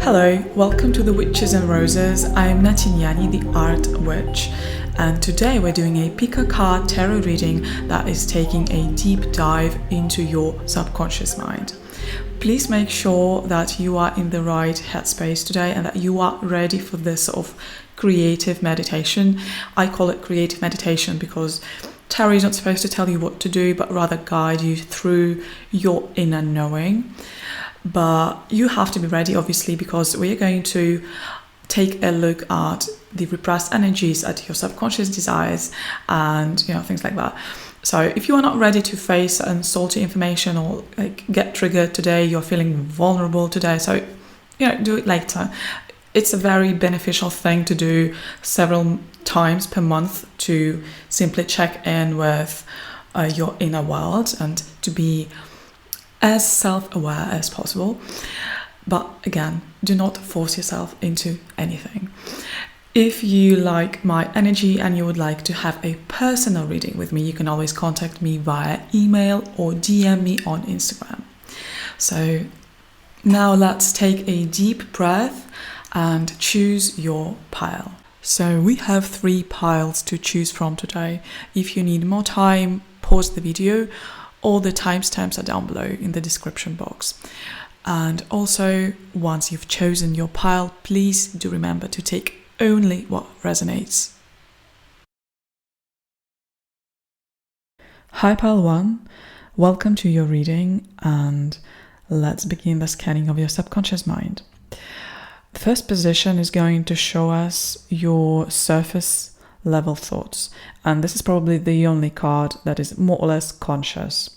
Hello, welcome to the Witches and Roses. I am Natinyani, the art witch, and today we're doing a pickacard tarot reading that is taking a deep dive into your subconscious mind. Please make sure that you are in the right headspace today and that you are ready for this sort of creative meditation. I call it creative meditation because tarot is not supposed to tell you what to do, but rather guide you through your inner knowing. But you have to be ready, obviously, because we are going to take a look at the repressed energies, at your subconscious desires, and things like that. So if you are not ready to face salty information or get triggered today, you're feeling vulnerable today, so do it later. It's a very beneficial thing to do several times per month to simply check in with your inner world and to be as self-aware as possible. But again, do not force yourself into anything. If you like my energy and you would like to have a personal reading with me, you can always contact me via email or DM me on Instagram. So now let's take a deep breath and choose your pile. So we have 3 piles to choose from today. If you need more time, pause the video. All the timestamps are down below in the description box. And also, once you've chosen your pile, please do remember to take only what resonates. Hi pile 1, welcome to your reading, and let's begin the scanning of your subconscious mind. The first position is going to show us your surface level thoughts, and this is probably the only card that is more or less conscious.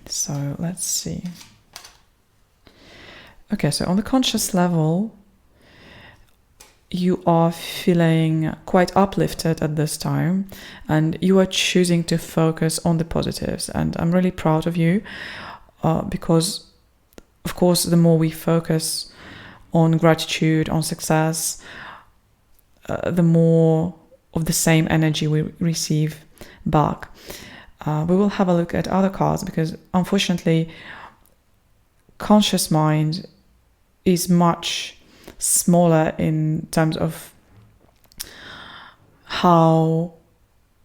So let's see. Okay, so on the conscious level, you are feeling quite uplifted at this time, and you are choosing to focus on the positives, and I'm really proud of you because, of course, the more we focus on gratitude, on success, the more of the same energy we receive back. We will have a look at other cards because, unfortunately, conscious mind is much smaller in terms of how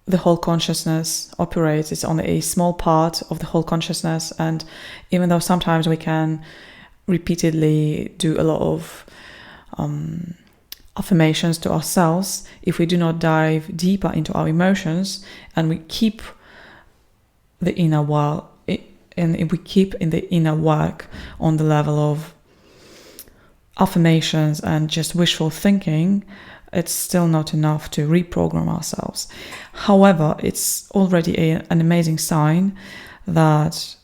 the whole consciousness operates. It's only a small part of the whole consciousness, and even though sometimes we can repeatedly do a lot of affirmations to ourselves, if we do not dive deeper into our emotions and we keep the inner work, and if we keep in the inner work on the level of affirmations and just wishful thinking, it's still not enough to reprogram ourselves. However, it's already an amazing sign that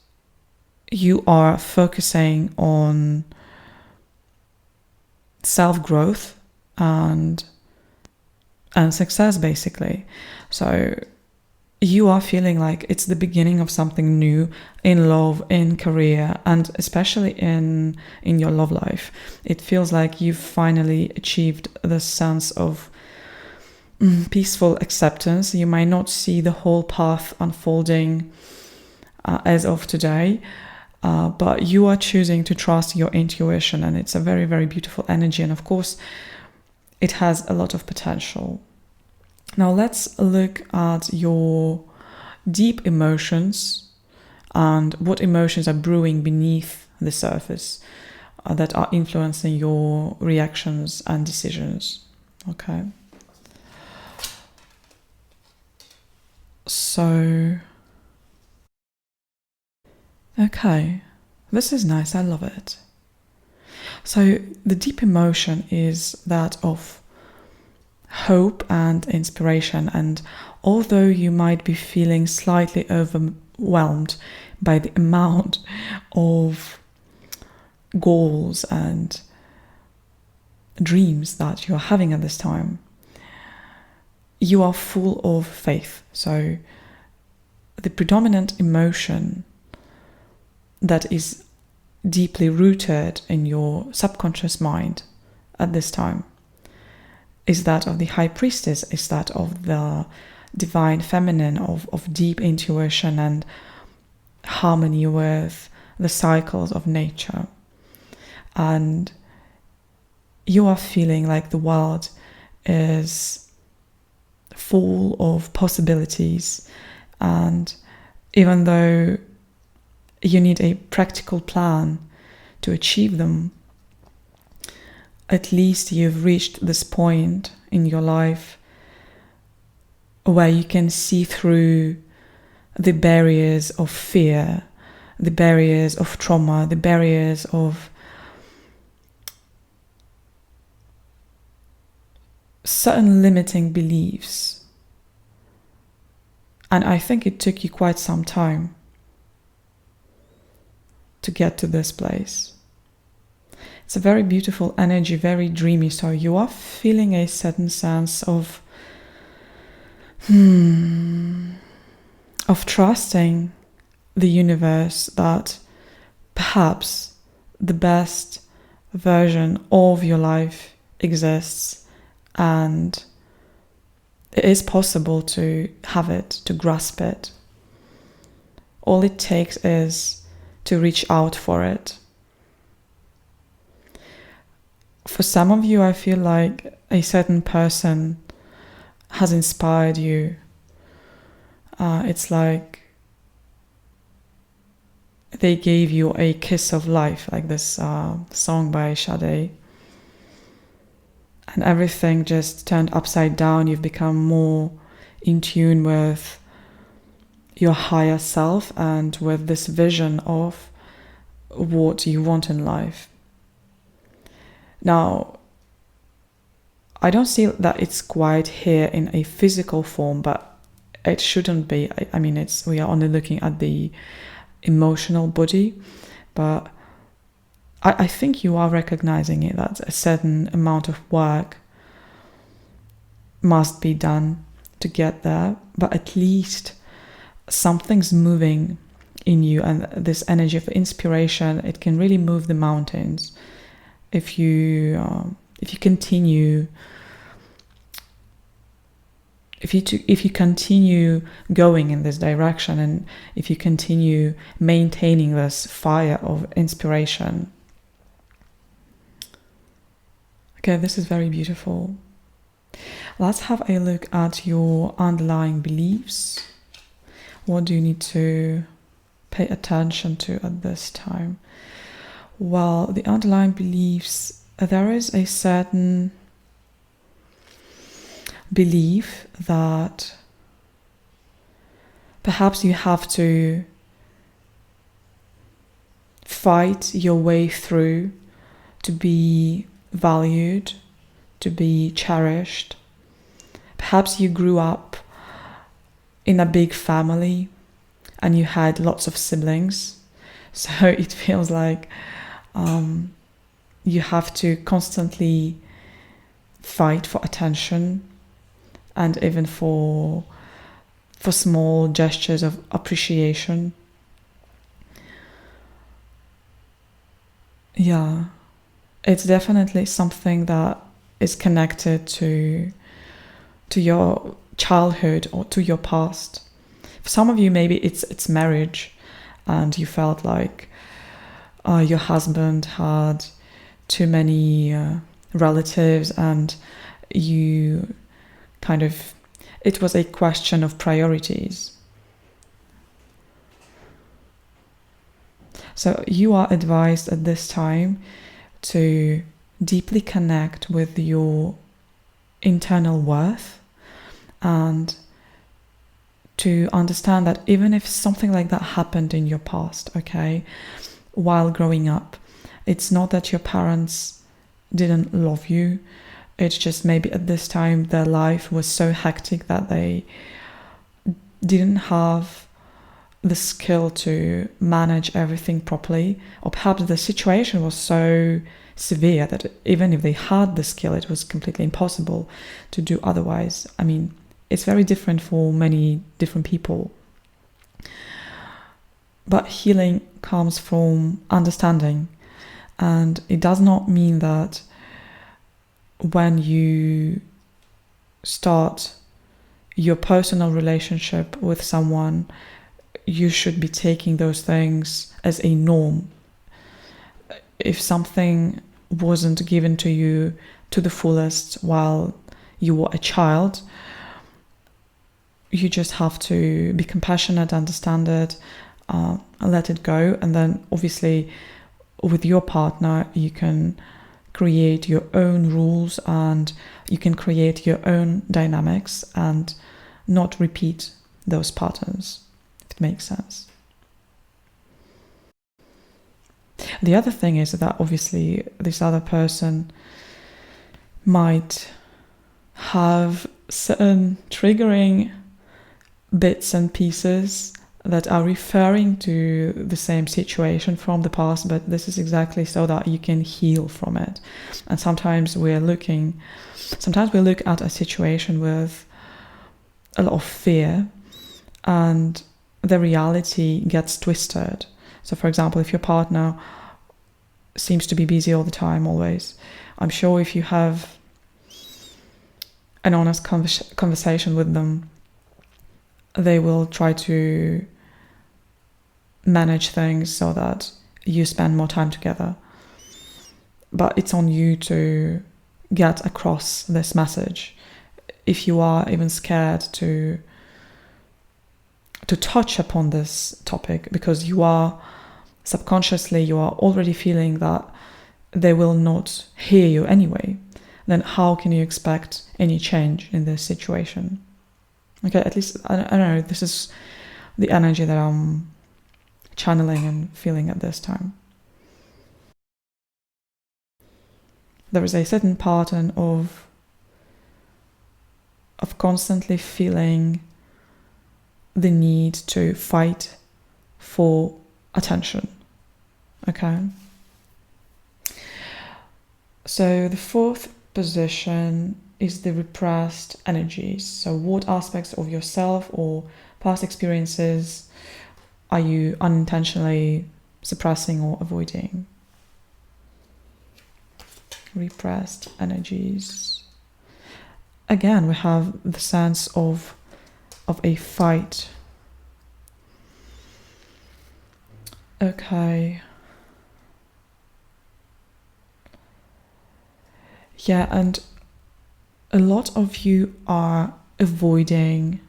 you are focusing on self-growth and success, basically. So you are feeling like it's the beginning of something new in love, in career, and especially in your love life. It feels like you've finally achieved the sense of peaceful acceptance. You might not see the whole path unfolding as of today, but you are choosing to trust your intuition, and it's a very, very beautiful energy, and of course it has a lot of potential. Now let's look at your deep emotions and what emotions are brewing beneath the surface that are influencing your reactions and decisions. Okay. So, okay, this is nice. I love it. So the deep emotion is that of hope and inspiration, and although you might be feeling slightly overwhelmed by the amount of goals and dreams that you're having at this time, you are full of faith. So the predominant emotion that is deeply rooted in your subconscious mind at this time is that of the High Priestess, is that of the divine feminine, of deep intuition and harmony with the cycles of nature. and you are feeling like the world is full of possibilities, and even though you need a practical plan to achieve them, at least you've reached this point in your life where you can see through the barriers of fear, the barriers of trauma, the barriers of certain limiting beliefs. And I think it took you quite some time to get to this place. It's a very beautiful energy, very dreamy. So you are feeling a certain sense of trusting the universe that perhaps the best version of your life exists, and it is possible to have it, to grasp it. All it takes is to reach out for it. For some of you, I feel like a certain person has inspired you. It's like they gave you a kiss of life, like this song by Sade. And everything just turned upside down. You've become more in tune with your higher self and with this vision of what you want in life. Now, I don't see that it's quite here in a physical form, but it shouldn't be. I mean, we are only looking at the emotional body, but I think you are recognizing it, that a certain amount of work must be done to get there, but at least something's moving in you, and this energy of inspiration, it can really move the mountains if you continue going in this direction, and if you continue maintaining this fire of inspiration. Okay, this is very beautiful. Let's have a look at your underlying beliefs. What do you need to pay attention to at this time? Well, the underlying beliefs, there is a certain belief that perhaps you have to fight your way through to be valued, to be cherished. Perhaps you grew up in a big family and you had lots of siblings, so it feels like you have to constantly fight for attention, and even for small gestures of appreciation. Yeah, it's definitely something that is connected to your childhood or to your past. For some of you, maybe it's marriage, and you felt like your husband had too many relatives, and you it was a question of priorities. So you are advised at this time to deeply connect with your internal worth, and to understand that even if something like that happened in your past, okay, while growing up, it's not that your parents didn't love you. It's just maybe at this time their life was so hectic that they didn't have the skill to manage everything properly, or perhaps the situation was so severe that even if they had the skill, it was completely impossible to do otherwise. I mean, it's very different for many different people. But healing comes from understanding, and it does not mean that when you start your personal relationship with someone, you should be taking those things as a norm. if something wasn't given to you to the fullest while you were a child, you just have to be compassionate, understand it, let it go. And then obviously with your partner, you can create your own rules and you can create your own dynamics and not repeat those patterns, if it makes sense. The other thing is that obviously this other person might have certain triggering bits and pieces that are referring to the same situation from the past, but this is exactly so that you can heal from it. And sometimes we look at a situation with a lot of fear and the reality gets twisted. So for example, if your partner seems to be busy all the time, always, I'm sure if you have an honest conversation with them, they will try to manage things so that you spend more time together. But it's on you to get across this message. If you are even scared to touch upon this topic, because you are already feeling that they will not hear you anyway, then how can you expect any change in this situation? Okay, at least, I don't know, this is the energy that I'm channeling and feeling at this time. There is a certain pattern of constantly feeling the need to fight for attention. Okay? So the fourth position is the repressed energies. So what aspects of yourself or past experiences are you unintentionally suppressing or avoiding? Repressed energies. Again, we have the sense of a fight. Okay. Yeah, and a lot of you are avoiding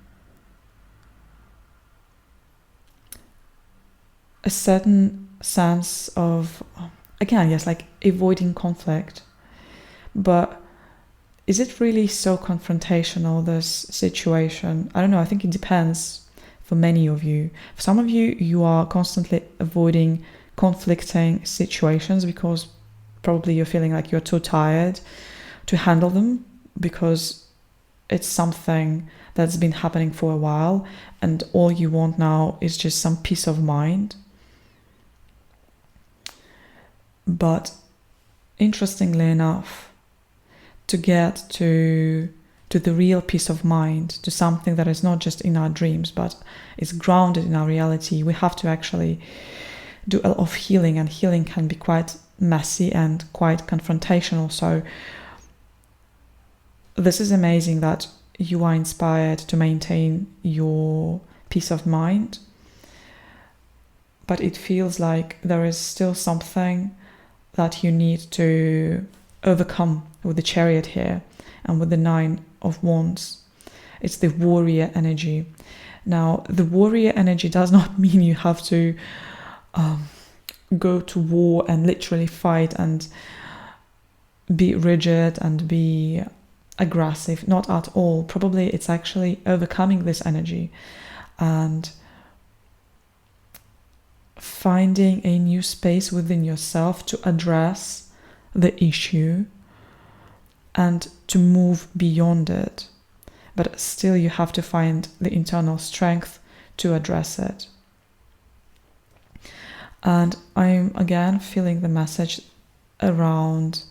a certain sense of, again, yes, like avoiding conflict. But is it really so confrontational, this situation? I don't know, I think it depends for many of you. For some of you, you are constantly avoiding conflicting situations because probably you're feeling like you're too tired to handle them because it's something that's been happening for a while and all you want now is just some peace of mind. But interestingly enough, to get to the real peace of mind, to something that is not just in our dreams but is grounded in our reality, we have to actually do a lot of healing, and healing can be quite messy and quite confrontational. So this is amazing that you are inspired to maintain your peace of mind, but it feels like there is still something that you need to overcome with the Chariot here and with the 9 of Wands. It's the warrior energy. Now, the warrior energy does not mean you have to go to war and literally fight and be rigid and be aggressive. Not at all. Probably it's actually overcoming this energy and finding a new space within yourself to address the issue and to move beyond it. But still you have to find the internal strength to address it. And I'm again feeling the message around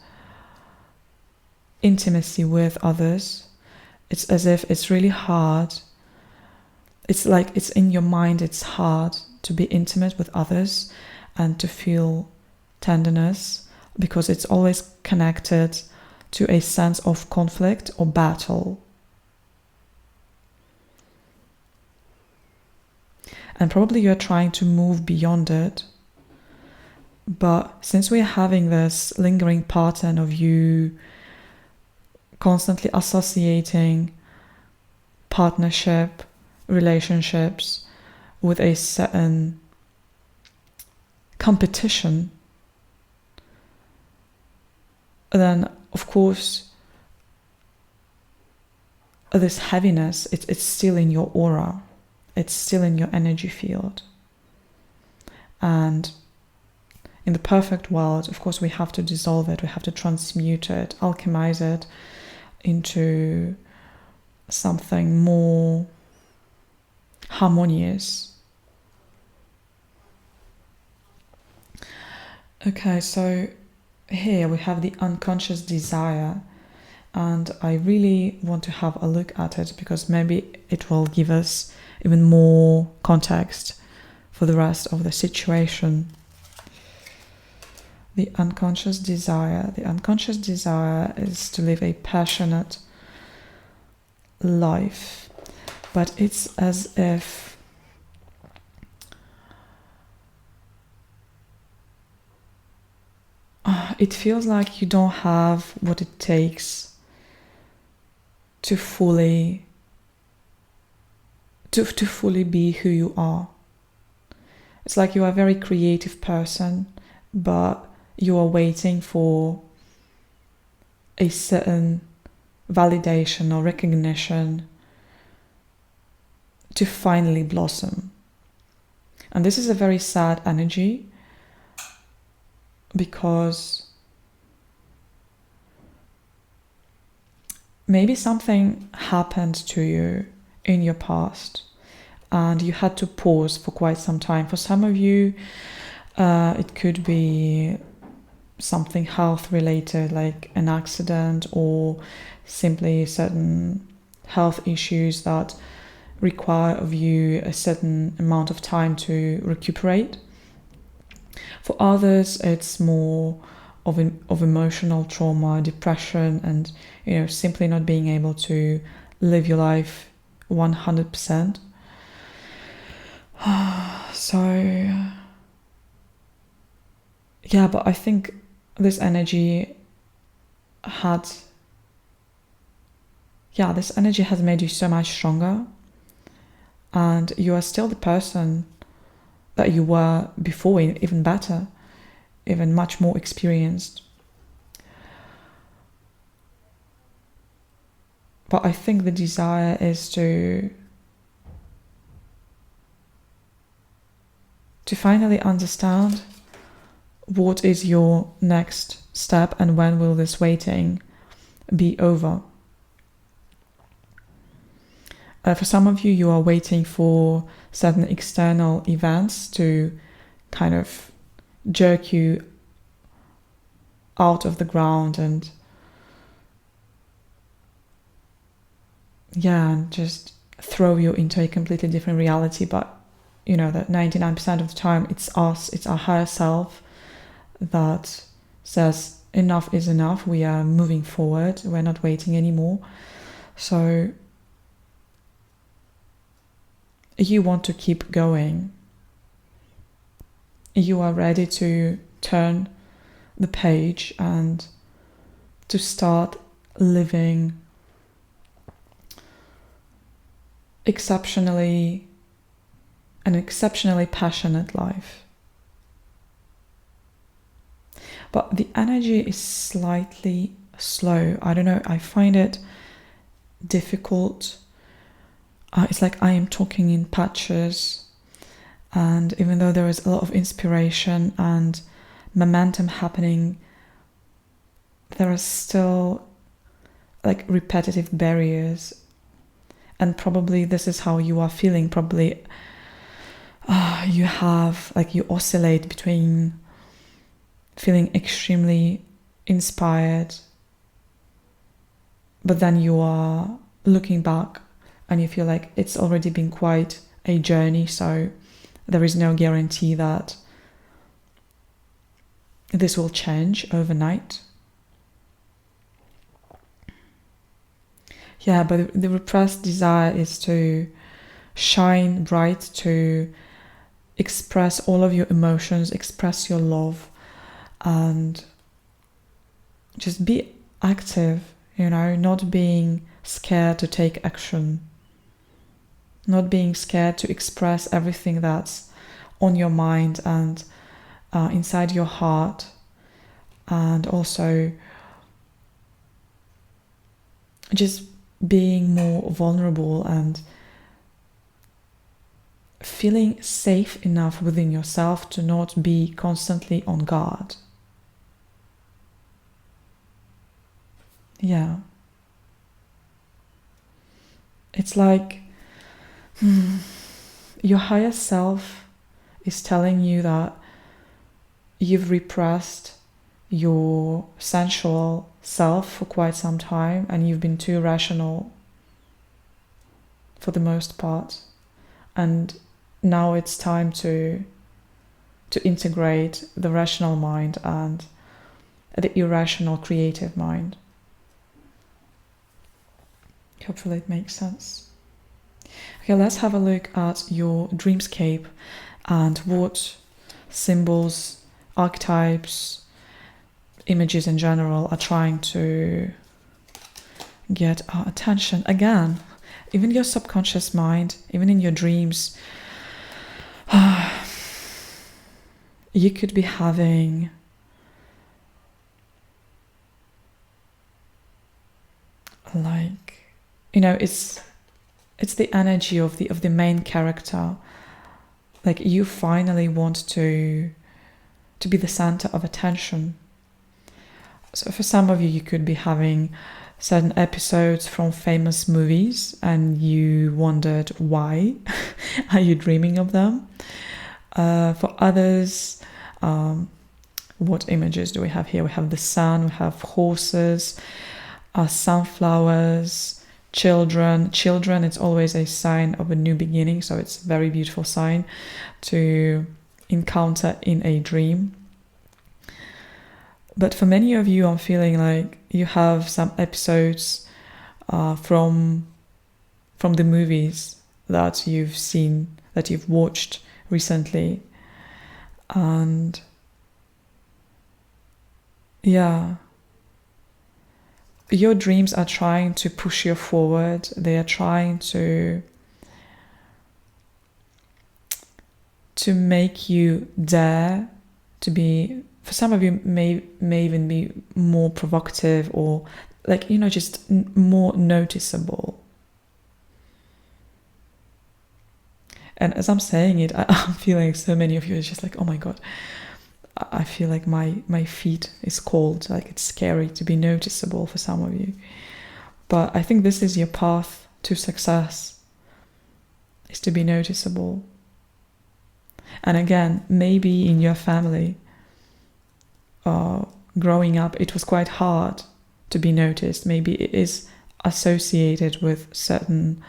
intimacy with others. It's as if it's really hard. It's like it's in your mind, it's hard to be intimate with others and to feel tenderness because it's always connected to a sense of conflict or battle. And probably you're trying to move beyond it, But since we're having this lingering pattern of you constantly associating partnership, relationships with a certain competition, then of course this heaviness, it's still in your aura, it's still in your energy field. And in the perfect world, of course, we have to dissolve it, we have to transmute it, alchemize it into something more harmonious. Okay, so here we have the unconscious desire, and I really want to have a look at it because maybe it will give us even more context for the rest of the situation. The unconscious desire. The unconscious desire is to live a passionate life, but it's as if it feels like you don't have what it takes to fully be who you are. It's like you are a very creative person, but you are waiting for a certain validation or recognition to finally blossom. And this is a very sad energy because maybe something happened to you in your past and you had to pause for quite some time. For some of you, it could be something health related, like an accident or simply certain health issues that require of you a certain amount of time to recuperate. For others, it's more of emotional trauma, depression, and simply not being able to live your life 100%. So yeah, but I think this energy has made you so much stronger, and you are still the person that you were before, even better, even much more experienced. But I think the desire is to finally understand what is your next step and when will this waiting be over. For some of you, you are waiting for certain external events to kind of jerk you out of the ground and just throw you into a completely different reality. But that 99% of the time it's us, it's our higher self that says enough is enough, we are moving forward, we're not waiting anymore. So you want to keep going. You are ready to turn the page and to start living an exceptionally passionate life. But the energy is slightly slow. I don't know, I find it difficult. It's like I am talking in patches, and even though there is a lot of inspiration and momentum happening, there are still like repetitive barriers. And probably this is how you are feeling. Probably you oscillate between feeling extremely inspired, but then you are looking back and you feel like it's already been quite a journey, so there is no guarantee that this will change overnight. Yeah, but the repressed desire is to shine bright, to express all of your emotions, express your love, and just be active, not being scared to take action, not being scared to express everything that's on your mind and inside your heart, and also just being more vulnerable and feeling safe enough within yourself to not be constantly on guard. Yeah. It's like your higher self is telling you that you've repressed your sensual self for quite some time and you've been too rational for the most part. And now it's time to integrate the rational mind and the irrational creative mind. Hopefully it makes sense. Okay, let's have a look at your dreamscape and what symbols, archetypes, images in general are trying to get our attention. Again, even your subconscious mind, even in your dreams, you could be having it's the energy of the main character. Like you finally want to be the center of attention. So for some of you, you could be having certain episodes from famous movies and you wondered why are you dreaming of them. For others, what images do we have here? We have the sun, we have horses, sunflowers, children. It's always a sign of a new beginning, so it's a very beautiful sign to encounter in a dream. But for many of you, I'm feeling like you have some episodes from the movies that you've seen, that you've watched recently. And yeah, your dreams are trying to push you forward. They are trying to make you dare to be, for some of you may even be more provocative or just more noticeable. And as I'm saying it, I'm feeling so many of you is just like, oh my God, I feel like my feet is cold. Like it's scary to be noticeable for some of you. But I think this is your path to success, is to be noticeable. And again, maybe in your family, growing up, it was quite hard to be noticed. Maybe it is associated with certain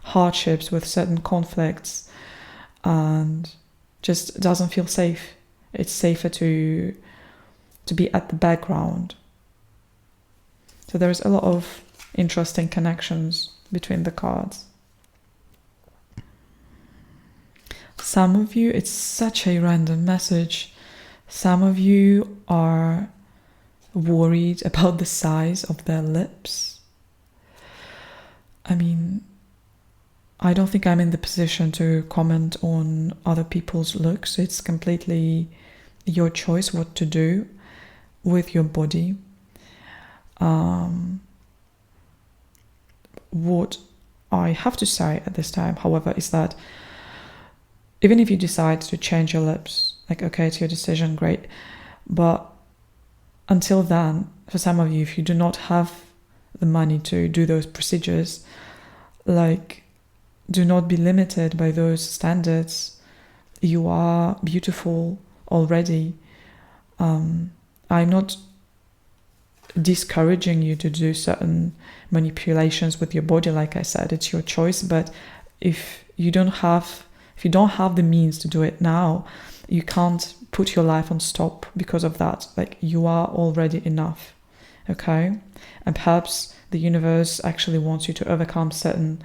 hardships, with certain conflicts, and just doesn't feel safe. It's safer to be at the background. So there's a lot of interesting connections between the cards. Some of you, it's such a random message. Some of you are worried about the size of their lips. I mean, I don't think I'm in the position to comment on other people's looks. It's completely your choice what to do with your body. What I have to say at this time, however, is that even if you decide to change your lips, like, okay, it's your decision, great. But until then, for some of you, if you do not have the money to do those procedures, do not be limited by those standards. You are beautiful already. I'm not discouraging you to do certain manipulations with your body. Like I said, it's your choice. But if you don't have the means to do it now, you can't put your life on stop because of that. Like, you are already enough, okay? And perhaps the universe actually wants you to overcome certain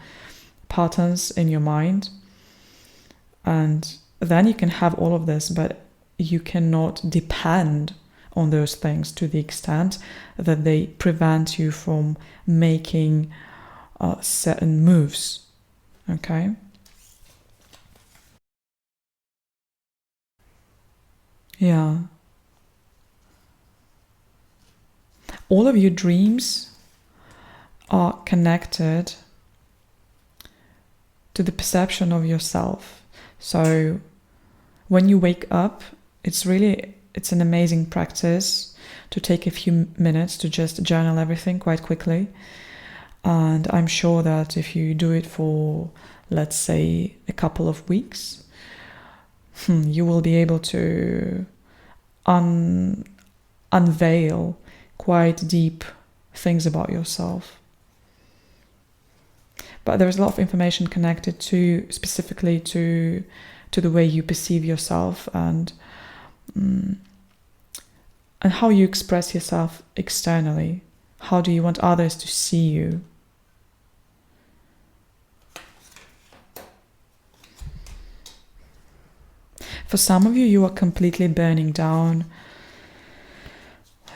patterns in your mind, and then you can have all of this, but you cannot depend on those things to the extent that they prevent you from making certain moves. Okay? Yeah. All of your dreams are connected to the perception of yourself. So when you wake up, it's an amazing practice to take a few minutes to just journal everything quite quickly. And I'm sure that if you do it for, let's say, a couple of weeks, you will be able to unveil quite deep things about yourself. But there's a lot of information connected specifically to the way you perceive yourself and how you express yourself externally. How do you want others to see you? For some of you, you are completely burning down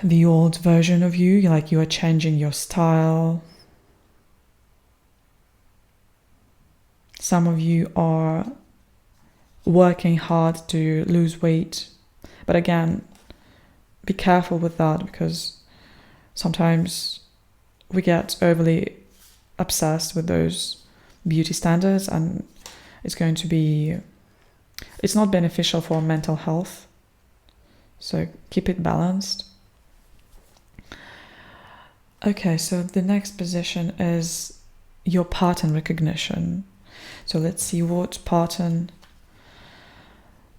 the old version of you, like you are changing your style. Some of you are working hard to lose weight. But again, be careful with that, because sometimes we get overly obsessed with those beauty standards, and it's not beneficial for mental health. So keep it balanced. Okay, so the next position is your pattern recognition. So let's see what pattern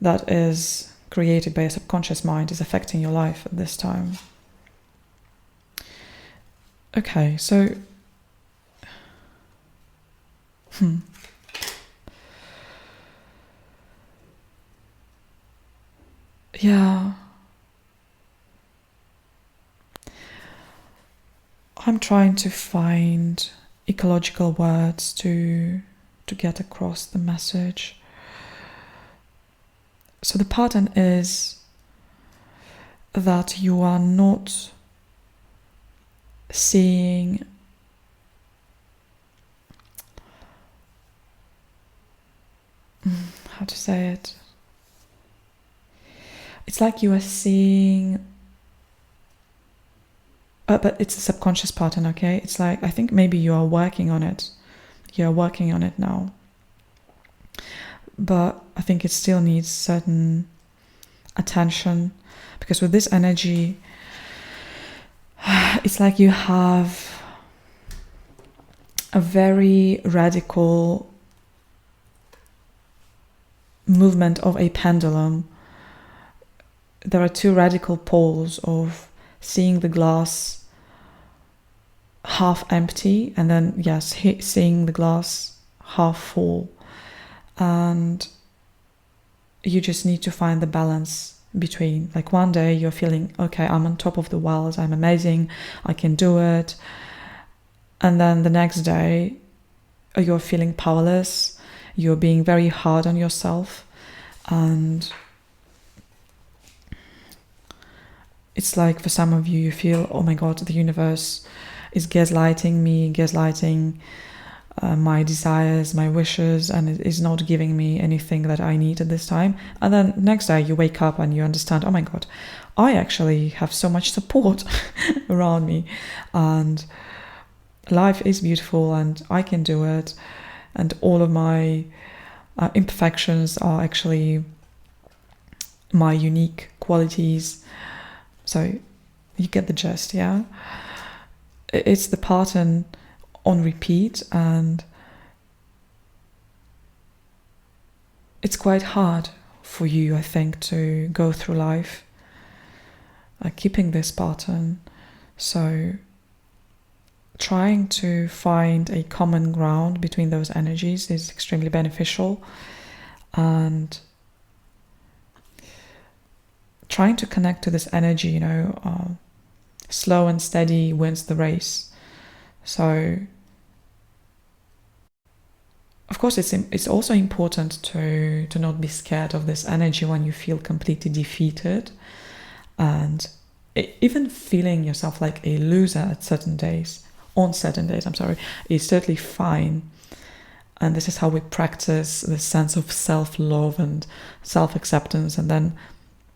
that is created by a subconscious mind is affecting your life at this time. Okay, so yeah, I'm trying to find ecological words to get across the message. So the pattern is that you are not seeing how to say it. It's like you are seeing, but it's a subconscious pattern, okay? It's like, I think maybe you are working on it. You're working on it now. But I think it still needs certain attention, because with this energy, it's like you have a very radical movement of a pendulum. There are two radical poles of seeing the glass half empty and then, yes, seeing the glass half full. And you just need to find the balance between, like, one day you're feeling, okay, I'm on top of the world, I'm amazing, I can do it. And then the next day you're feeling powerless, you're being very hard on yourself, and it's like, for some of you, you feel, oh my God, the universe is gaslighting me, gaslighting my desires, my wishes, and it is not giving me anything that I need at this time. And then next day you wake up and you understand, oh my God, I actually have so much support around me, and life is beautiful and I can do it, and all of my imperfections are actually my unique qualities. So you get the gist, yeah? It's the pattern on repeat, and it's quite hard for you, I think, to go through life keeping this pattern. So trying to find a common ground between those energies is extremely beneficial, and trying to connect to this energy, slow and steady wins the race. So, of course, it's also important to not be scared of this energy when you feel completely defeated, and even feeling yourself like a loser at certain days, on certain days, is totally fine. And this is how we practice this sense of self-love and self-acceptance. And then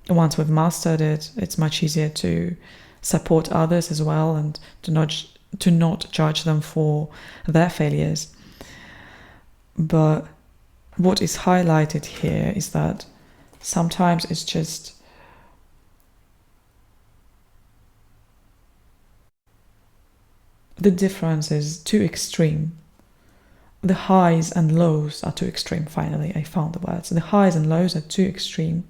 once we've mastered it, it's much easier to support others as well, and to not judge them for their failures. But what is highlighted here is that sometimes it's just the difference is too extreme. The highs and lows are too extreme. Finally, I found the words. The highs and lows are too extreme.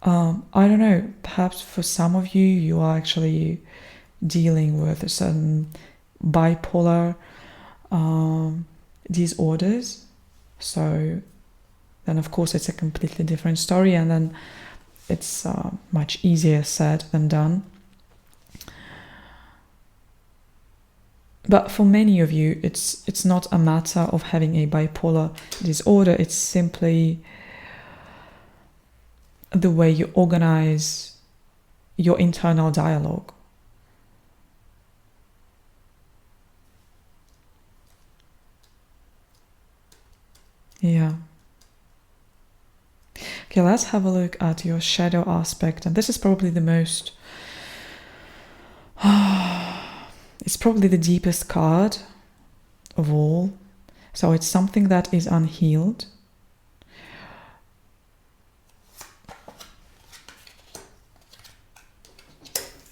I don't know, perhaps for some of you, you are actually dealing with a certain bipolar disorders. So then, of course, it's a completely different story, and then it's much easier said than done. But for many of you, it's not a matter of having a bipolar disorder. It's simply the way you organize your internal dialogue. Yeah. Okay, let's have a look at your shadow aspect. And this is probably the most... it's probably the deepest card of all. So it's something that is unhealed.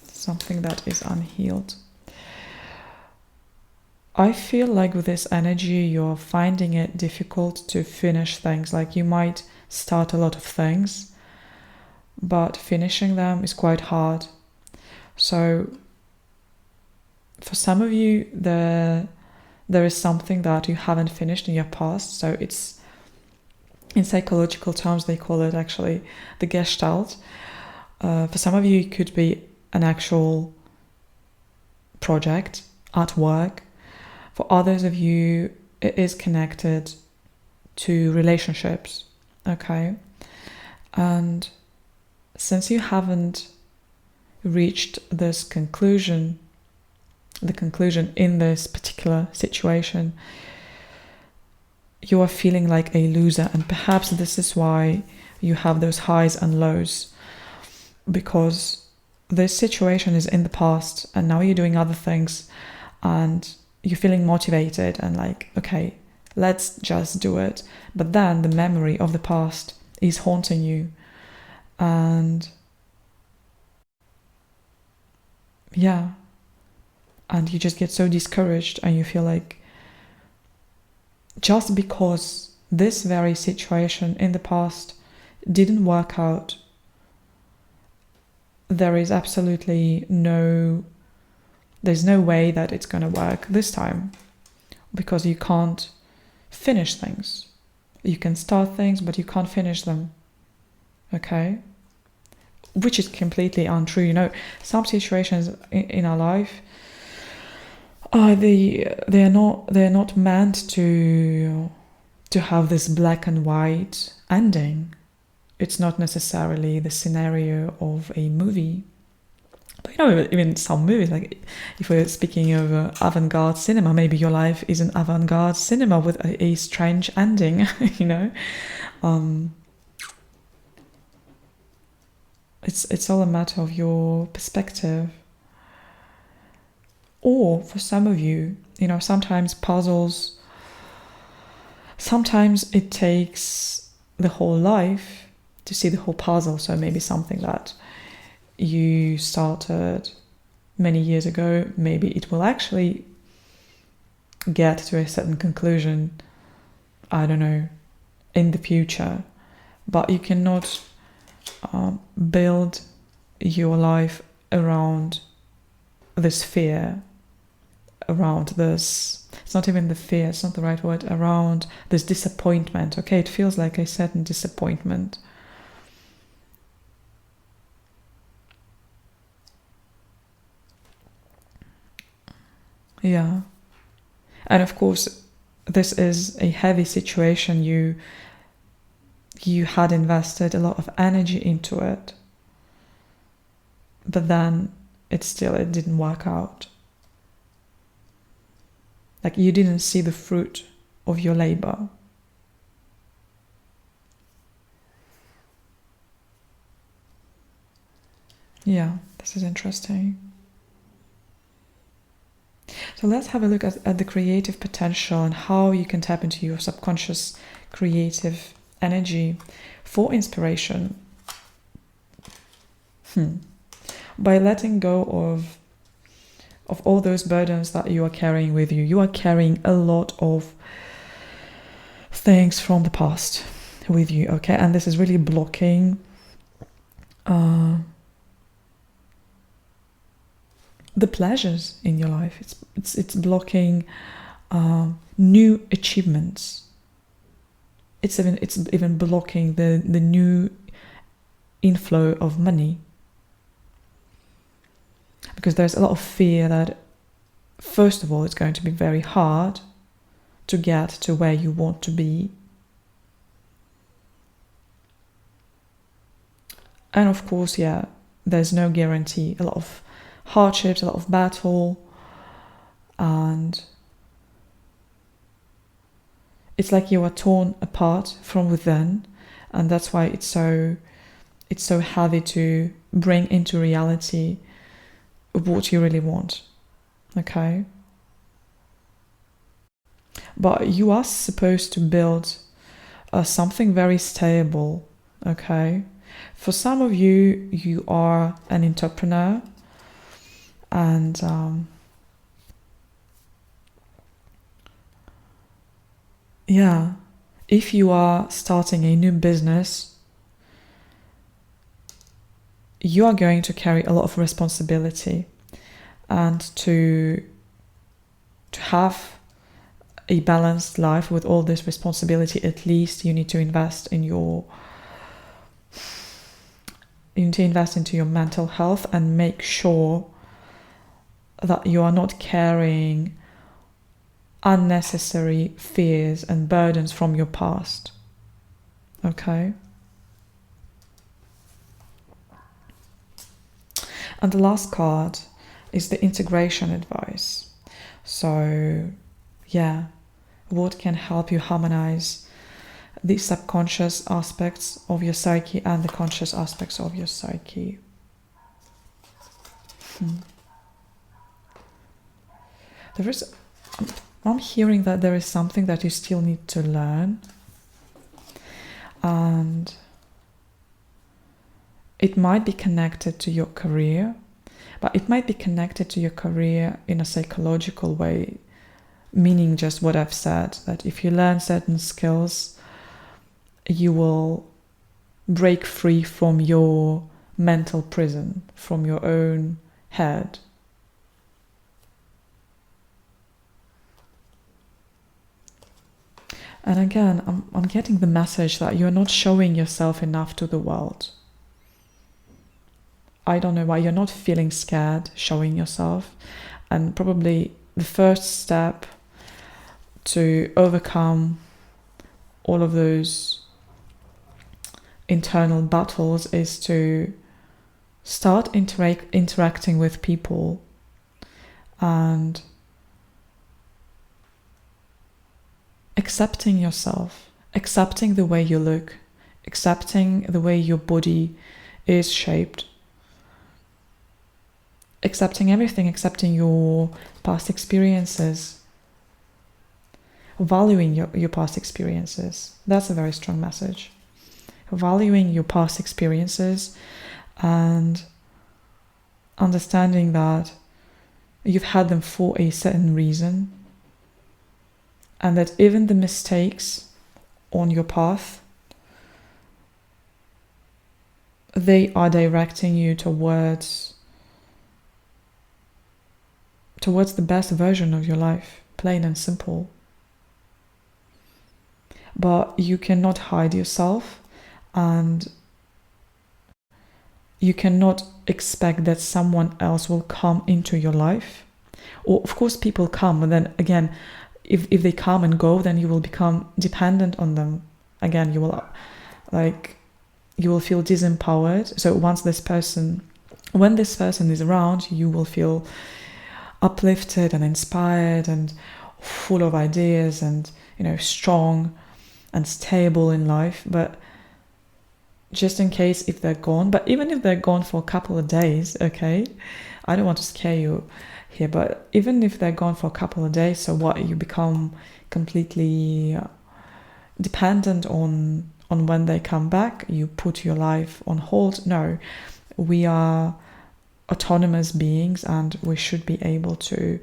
Something that is unhealed. I feel like with this energy, you're finding it difficult to finish things. Like you might start a lot of things, but finishing them is quite hard. So for some of you, there is something that you haven't finished in your past. So it's, in psychological terms, they call it actually the gestalt. For some of you, it could be an actual project at work. For others of you, it is connected to relationships, okay? And since you haven't reached this conclusion, the conclusion in this particular situation, you are feeling like a loser. And perhaps this is why you have those highs and lows, because this situation is in the past and now you're doing other things and you're feeling motivated and like, okay, let's just do it. But then the memory of the past is haunting you. And yeah, and you just get so discouraged and you feel like just because this very situation in the past didn't work out, there's no way that it's going to work this time, because you can't finish things. You can start things, but you can't finish them. Okay? Which is completely untrue. You know, some situations in our life, they're not meant to have this black and white ending. It's not necessarily the scenario of a movie. But you know, even some movies, like if we're speaking of avant-garde cinema, maybe your life is an avant-garde cinema with a strange ending, you know? It's all a matter of your perspective. Or for some of you, you know, sometimes it takes the whole life to see the whole puzzle. So maybe something that you started many years ago, maybe it will actually get to a certain conclusion, I don't know, in the future. But you cannot build your life around this fear, around this, it's not even the fear, it's not the right word, around this disappointment. Okay, it feels like a certain disappointment. Yeah. And of course, this is a heavy situation. You had invested a lot of energy into it. but then it didn't work out. Like you didn't see the fruit of your labor. Yeah, this is interesting. So let's have a look at the creative potential and how you can tap into your subconscious creative energy for inspiration. By letting go of all those burdens that you are carrying with you. You are carrying a lot of things from the past with you, okay? And this is really blocking the pleasures in your life. It's blocking new achievements. It's even blocking the new inflow of money, because there's a lot of fear that, first of all, it's going to be very hard to get to where you want to be. And of course, yeah, there's no guarantee. A lot of hardships, a lot of battle, and it's like you are torn apart from within, and that's why it's so heavy to bring into reality what you really want, okay? But you are supposed to build something very stable, okay? For some of you, you are an entrepreneur, and yeah, if you are starting a new business, you are going to carry a lot of responsibility, and to have a balanced life with all this responsibility, at least you need to invest into your mental health and make sure that you are not carrying unnecessary fears and burdens from your past, okay? And the last card is the integration advice. So, yeah, what can help you harmonize the subconscious aspects of your psyche and the conscious aspects of your psyche? I'm hearing that there is something that you still need to learn, and it might be connected to your career, but it might be connected to your career in a psychological way, meaning just what I've said, that if you learn certain skills, you will break free from your mental prison, from your own head. And again, I'm getting the message that you're not showing yourself enough to the world. I don't know why you're not feeling scared showing yourself. And probably the first step to overcome all of those internal battles is to start interacting with people and accepting yourself, accepting the way you look, accepting the way your body is shaped, accepting everything, accepting your past experiences, valuing your past experiences. That's a very strong message. Valuing your past experiences and understanding that you've had them for a certain reason, and that even the mistakes on your path, they are directing you towards the best version of your life, plain and simple. But you cannot hide yourself, and you cannot expect that someone else will come into your life. Or of course people come, and then again, if they come and go, then you will become dependent on them. Again, you will feel disempowered. So once this person when this person is around, you will feel uplifted and inspired and full of ideas and, strong and stable in life. But just in case if they're gone, but even if they're gone for a couple of days, okay, I don't want to scare you here, but even if they're gone for a couple of days, so what, you become completely dependent on when they come back, you put your life on hold? No, we are autonomous beings and we should be able to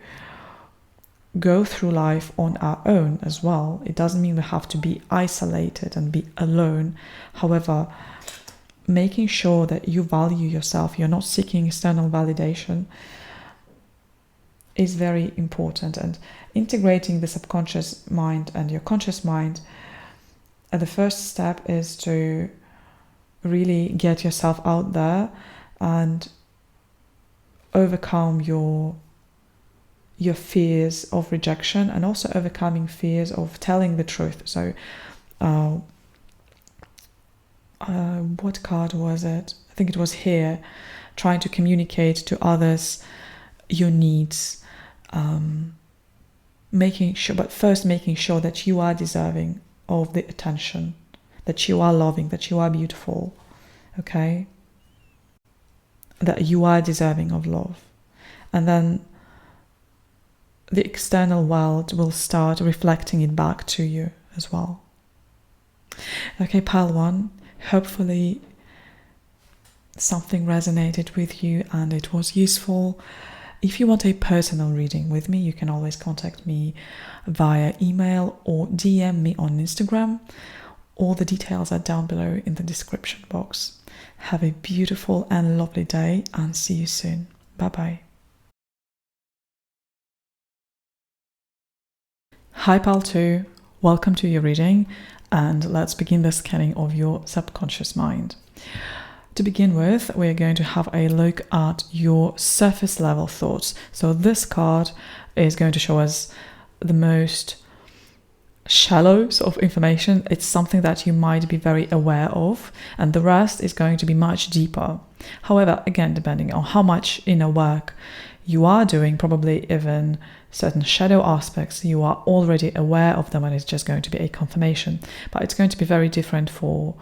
go through life on our own as well. It doesn't mean we have to be isolated and be alone. However, making sure that you value yourself, you're not seeking external validation, is very important. And integrating the subconscious mind and your conscious mind, the first step is to really get yourself out there and overcome your fears of rejection, and also overcoming fears of telling the truth. So what card was it? I think it was here. Trying to communicate to others your needs, making sure that you are deserving of the attention, that you are loving, that you are beautiful, okay? That you are deserving of love. And then the external world will start reflecting it back to you as well. Okay, pile 1, hopefully something resonated with you and it was useful. If you want a personal reading with me, you can always contact me via email or DM me on Instagram. All the details are down below in the description box. Have a beautiful and lovely day and see you soon. Bye-bye. Hi pile 2, welcome to your reading, and let's begin the scanning of your subconscious mind. To begin with, we're going to have a look at your surface level thoughts. So this card is going to show us the most shallow sort of information. It's something that you might be very aware of, and the rest is going to be much deeper. However, again, depending on how much inner work you are doing, probably even certain shadow aspects, you are already aware of them and it's just going to be a confirmation. But it's going to be very different for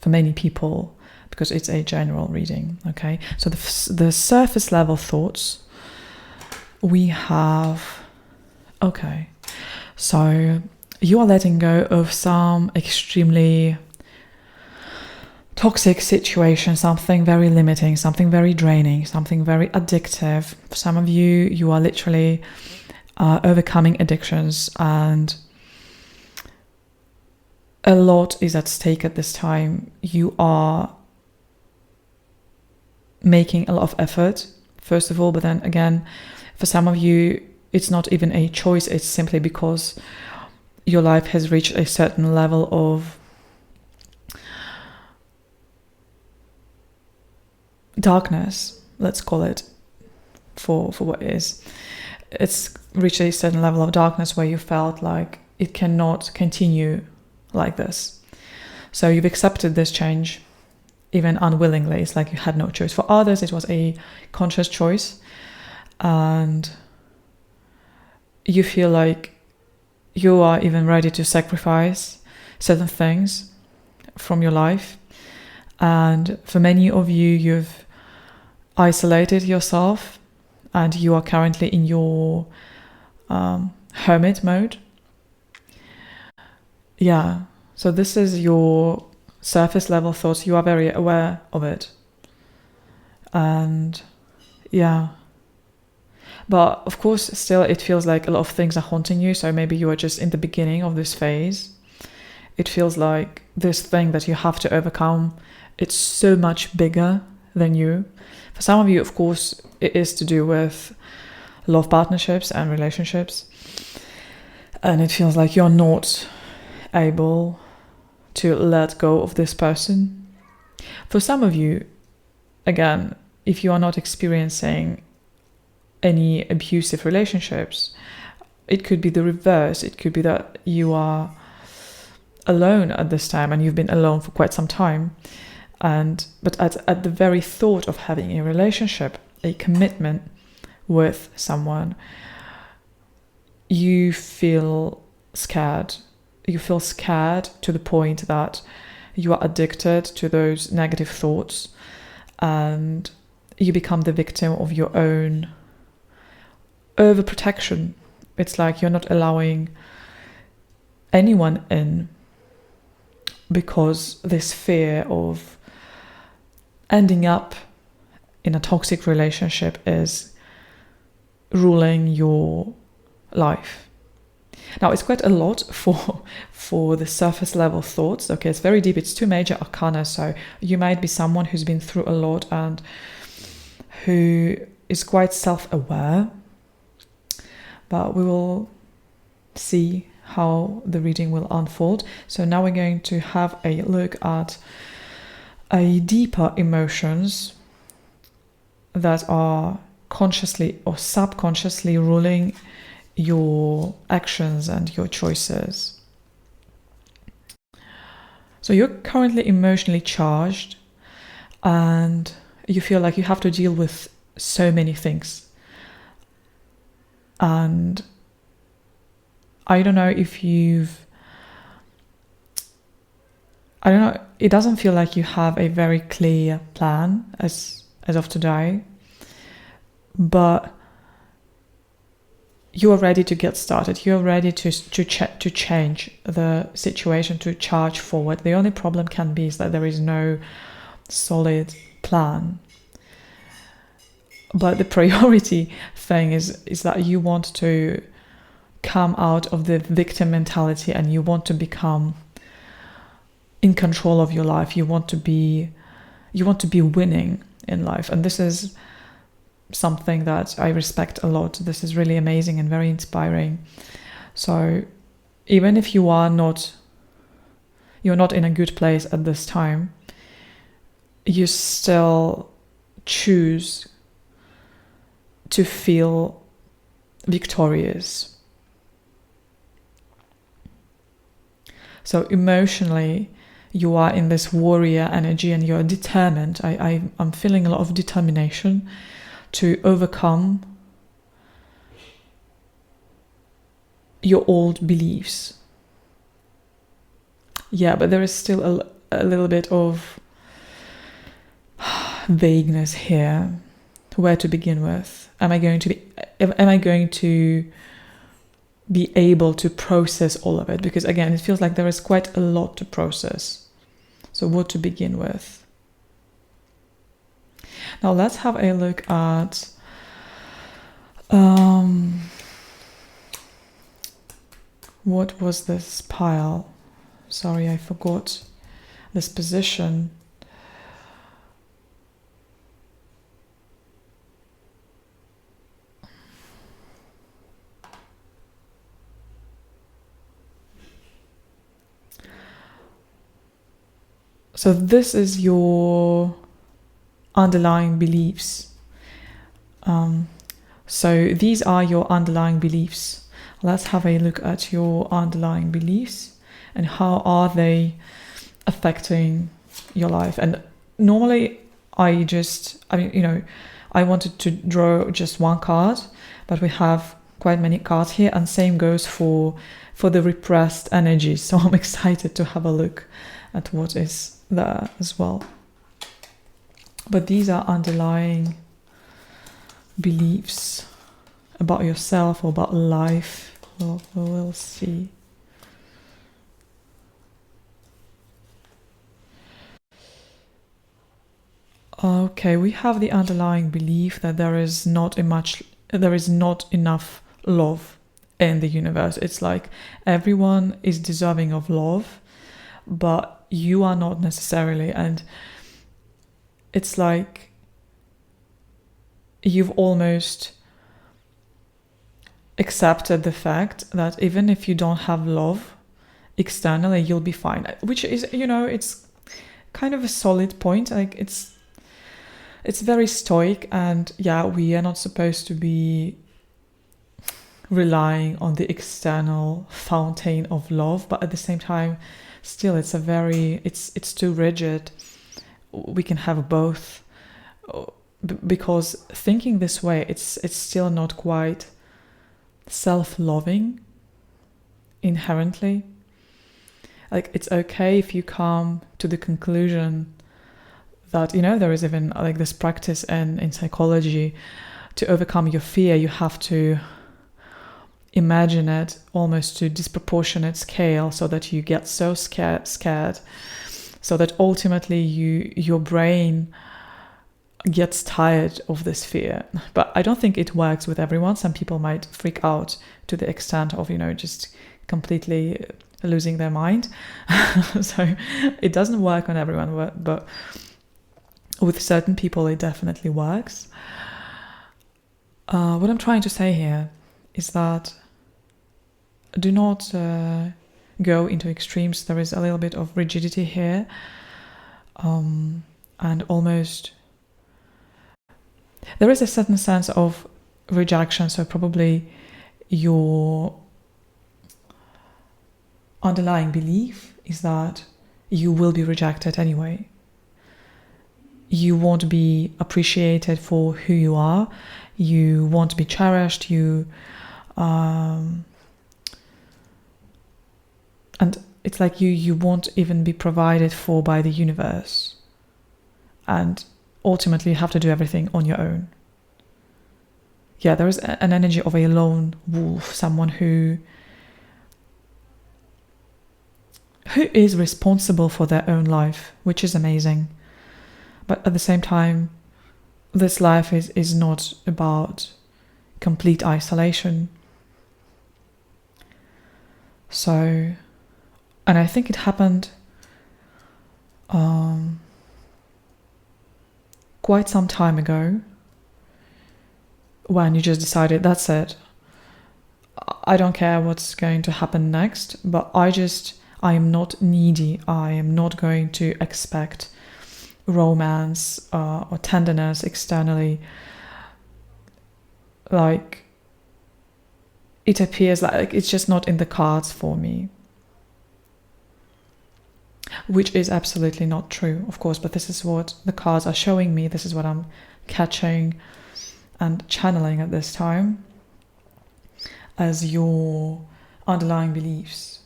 many people because it's a general reading, okay? So the surface level thoughts we have, okay, so you are letting go of some extremely toxic situation, something very limiting, something very draining, something very addictive. For some of you, you are literally overcoming addictions, and a lot is at stake at this time. You are making a lot of effort, first of all, but then again, for some of you, it's not even a choice. It's simply because your life has reached a certain level of darkness, let's call it for what it is. It's reached a certain level of darkness where you felt like it cannot continue like this. So you've accepted this change, even unwillingly. It's like you had no choice. For others, it was a conscious choice, and you feel like you are even ready to sacrifice certain things from your life. And for many of you, you've isolated yourself and you are currently in your hermit mode. Yeah, so this is your surface level thoughts. You are very aware of it. And yeah, but of course, still it feels like a lot of things are haunting you. So maybe you are just in the beginning of this phase. It feels like this thing that you have to overcome, it's so much bigger than you. For some of you, of course, it is to do with love partnerships and relationships. And it feels like you're not able to let go of this person. For some of you, again, if you are not experiencing any abusive relationships, it could be the reverse. It could be that you are alone at this time and you've been alone for quite some time. But at the very thought of having a relationship, a commitment with someone, you feel scared. You feel scared to the point that you are addicted to those negative thoughts, and you become the victim of your own overprotection. It's like you're not allowing anyone in, because this fear of ending up in a toxic relationship is ruling your life. Now, it's quite a lot for the surface level thoughts. Okay, it's very deep. It's 2 major arcana, so you might be someone who's been through a lot and who is quite self-aware. But we will see how the reading will unfold. So now we're going to have a look at a deeper emotions that are consciously or subconsciously ruling your actions and your choices. So you're currently emotionally charged and you feel like you have to deal with so many things. And I don't know, it doesn't feel like you have a very clear plan as of today, but you are ready to get started. You are ready to change the situation, to charge forward. The only problem can be is that there is no solid plan. But the priority thing is that you want to come out of the victim mentality and you want to become in control of your life. You want to be winning in life, and this is something that I respect a lot. This is really amazing and very inspiring. So even if you're not in a good place at this time, you still choose to feel victorious. So emotionally, you are in this warrior energy and you're determined. I'm feeling a lot of determination to overcome your old beliefs. Yeah, but there is still a little bit of vagueness here. Where to begin with? Am I going to be able to process all of it? Because again, it feels like there is quite a lot to process. So what to begin with? Now let's have a look at what was this pile? Sorry, I forgot this position. So this is your underlying beliefs. So these are your underlying beliefs. Let's have a look at your underlying beliefs and how are they affecting your life. And normally I wanted to draw just one card, but we have quite many cards here, and same goes for the repressed energies. So I'm excited to have a look at what is there as well. But these are underlying beliefs about yourself or about life. We'll see. Okay, we have the underlying belief that there is not enough love in the universe. It's like everyone is deserving of love, but you are not necessarily. And it's like you've almost accepted the fact that even if you don't have love externally, you'll be fine, which is, it's kind of a solid point. Like it's very stoic, and yeah, we are not supposed to be relying on the external fountain of love, but at the same time, still it's too rigid. we can have both, because thinking this way, it's still not quite self-loving inherently. Like, it's okay if you come to the conclusion that, there is even like this practice in psychology. To overcome your fear, you have to imagine it almost to disproportionate scale, so that you get so scared, so that ultimately your brain gets tired of this fear. But I don't think it works with everyone. Some people might freak out to the extent of, just completely losing their mind. So it doesn't work on everyone, but with certain people it definitely works. What I'm trying to say here is that do not go into extremes. There is a little bit of rigidity here, and almost there is a certain sense of rejection. So probably your underlying belief is that you will be rejected anyway. You won't be appreciated for who you are. You won't be cherished. And it's like you won't even be provided for by the universe. And ultimately you have to do everything on your own. Yeah, there is an energy of a lone wolf, someone who is responsible for their own life, which is amazing. But at the same time, this life is not about complete isolation. So, and I think it happened quite some time ago, when you just decided, that's it. I don't care what's going to happen next, but I am not needy. I am not going to expect romance or tenderness externally. Like, it appears like it's just not in the cards for me. Which is absolutely not true, of course, but this is what the cards are showing me. This is what I'm catching and channeling at this time as your underlying beliefs.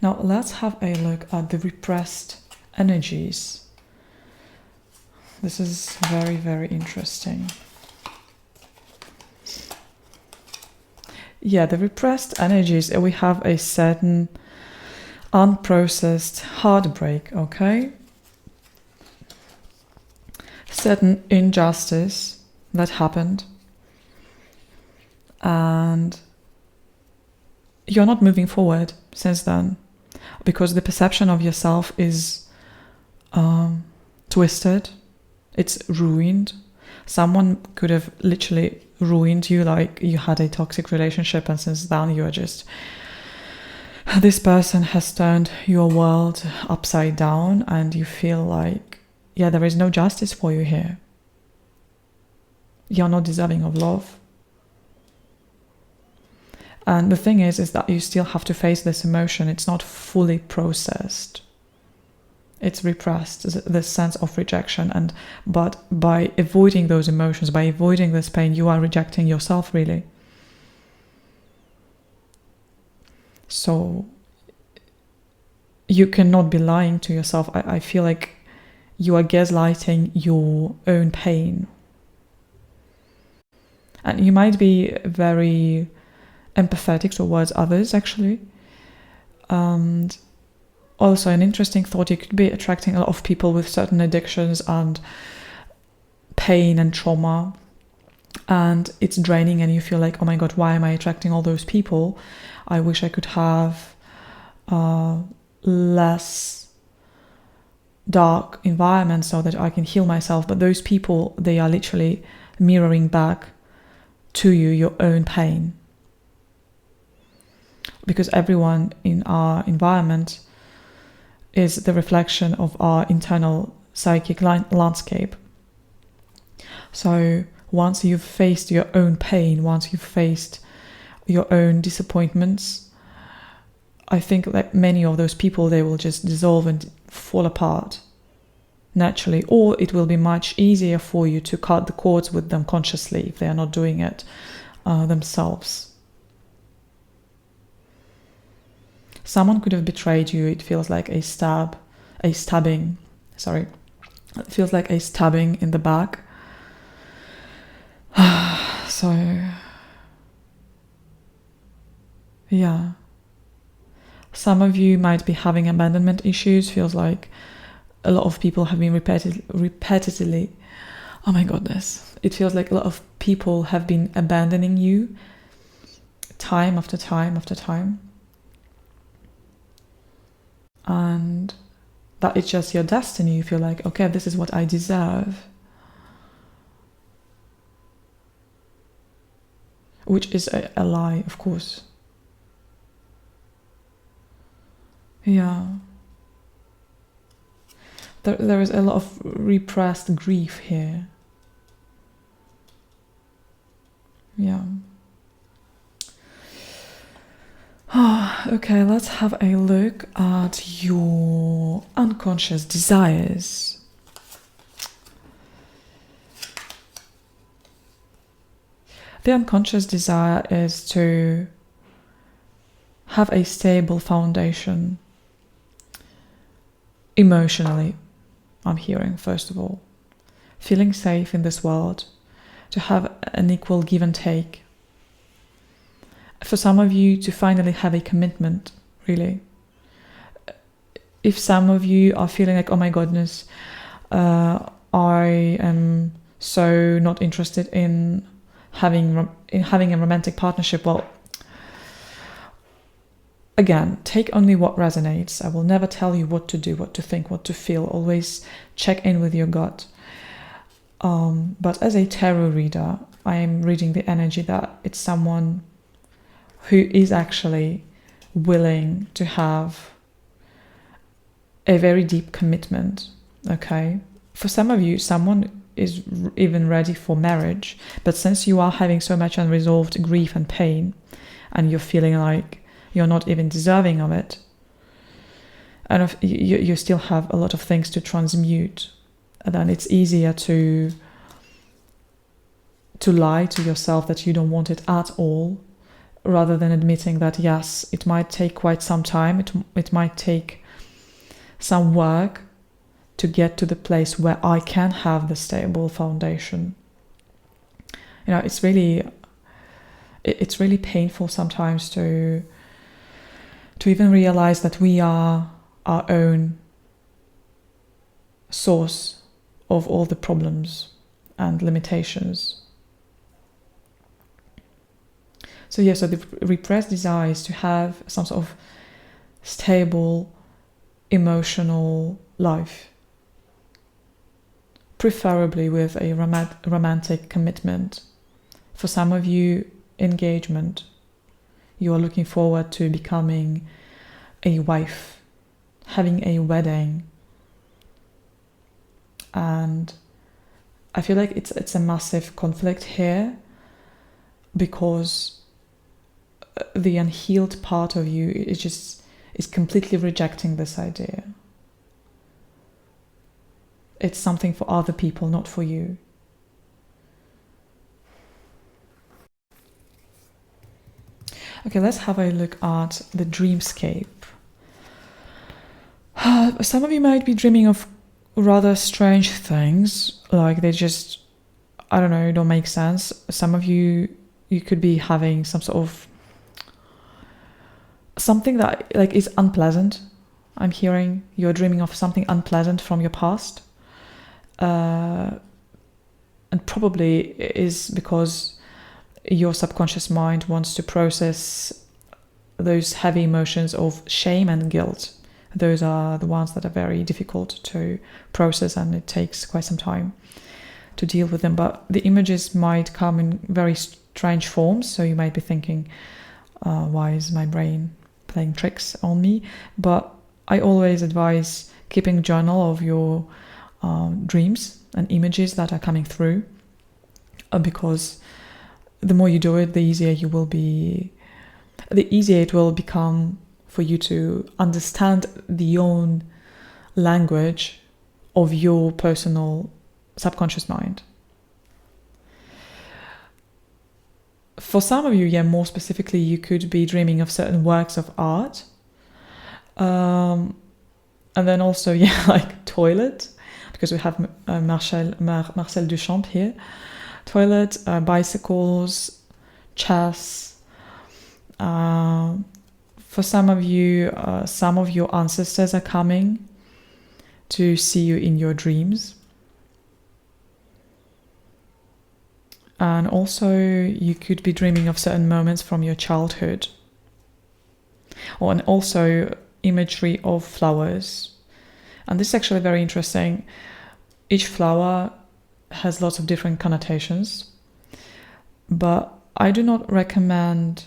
Now let's have a look at the repressed energies. This is very, very interesting. Yeah, the repressed energies, we have a certain unprocessed heartbreak, okay? Certain injustice that happened. And you're not moving forward since then, because the perception of yourself is twisted. It's ruined. Someone could have literally ruined you, like you had a toxic relationship, and since then you're just, this person has turned your world upside down, and you feel like, yeah, there is no justice for you here. You're not deserving of love. And the thing is that you still have to face this emotion. It's not fully processed. It's repressed, this sense of rejection. But by avoiding those emotions, by avoiding this pain, you are rejecting yourself, really. So you cannot be lying to yourself. I feel like you are gaslighting your own pain. And you might be very empathetic towards others, actually. And also an interesting thought, you could be attracting a lot of people with certain addictions and pain and trauma, and it's draining, and you feel like, oh my god, why am I attracting all those people? I wish I could have less dark environment so that I can heal myself. But those people, they are literally mirroring back to you your own pain, because everyone in our environment is the reflection of our internal psychic landscape. So once you've faced your own pain, once you've faced your own disappointments, I think that many of those people, they will just dissolve and fall apart naturally, or it will be much easier for you to cut the cords with them consciously if they are not doing it themselves. Someone could have betrayed you. It feels like a stabbing. It feels like a stabbing in the back. So, yeah. Some of you might be having abandonment issues. Feels like a lot of people have been repetitively. Oh my goodness. It feels like a lot of people have been abandoning you time after time after time. And that it's just your destiny. You feel like, okay, this is what I deserve. Which is a lie, of course. Yeah. There is a lot of repressed grief here. Yeah. Okay, let's have a look at your unconscious desires. The unconscious desire is to have a stable foundation emotionally, I'm hearing, first of all. Feeling safe in this world, to have an equal give and take. For some of you, to finally have a commitment, really. If some of you are feeling like, oh my goodness, I am so not interested in having a romantic partnership, well, again, take only what resonates. I will never tell you what to do, what to think, what to feel. Always check in with your gut. But as a tarot reader, I am reading the energy that it's someone who is actually willing to have a very deep commitment, okay? For some of you, someone is even ready for marriage, but since you are having so much unresolved grief and pain, and you're feeling like you're not even deserving of it, and if you still have a lot of things to transmute, then it's easier to lie to yourself that you don't want it at all, rather than admitting that yes, it might take quite some time, it might take some work to get to the place where I can have the stable foundation. You know, it's really painful sometimes to even realize that we are our own source of all the problems and limitations. So yeah, so the repressed desire is to have some sort of stable emotional life, preferably with a romantic commitment. For some of you, engagement. You are looking forward to becoming a wife, having a wedding. And I feel like it's a massive conflict here, because the unhealed part of you is completely rejecting this idea. It's something for other people, not for you. Okay, let's have a look at the dreamscape. Some of you might be dreaming of rather strange things, like they just, I don't know, don't make sense. Some of you could be having some sort of something that like is unpleasant. I'm hearing you're dreaming of something unpleasant from your past. And probably is because your subconscious mind wants to process those heavy emotions of shame and guilt. Those are the ones that are very difficult to process, and it takes quite some time to deal with them. But the images might come in very strange forms, so you might be thinking, why is my brain playing tricks on me? But I always advise keeping a journal of your dreams and images that are coming through, because the more you do it, the easier it will become for you to understand the own language of your personal subconscious mind. For some of you, more specifically, you could be dreaming of certain works of art. And then also, like toilet, because we have Marcel Duchamp here. Toilet, bicycles, chess. For some of you, some of your ancestors are coming to see you in your dreams. And also, you could be dreaming of certain moments from your childhood. And also, imagery of flowers. And this is actually very interesting. Each flower has lots of different connotations. But I do not recommend,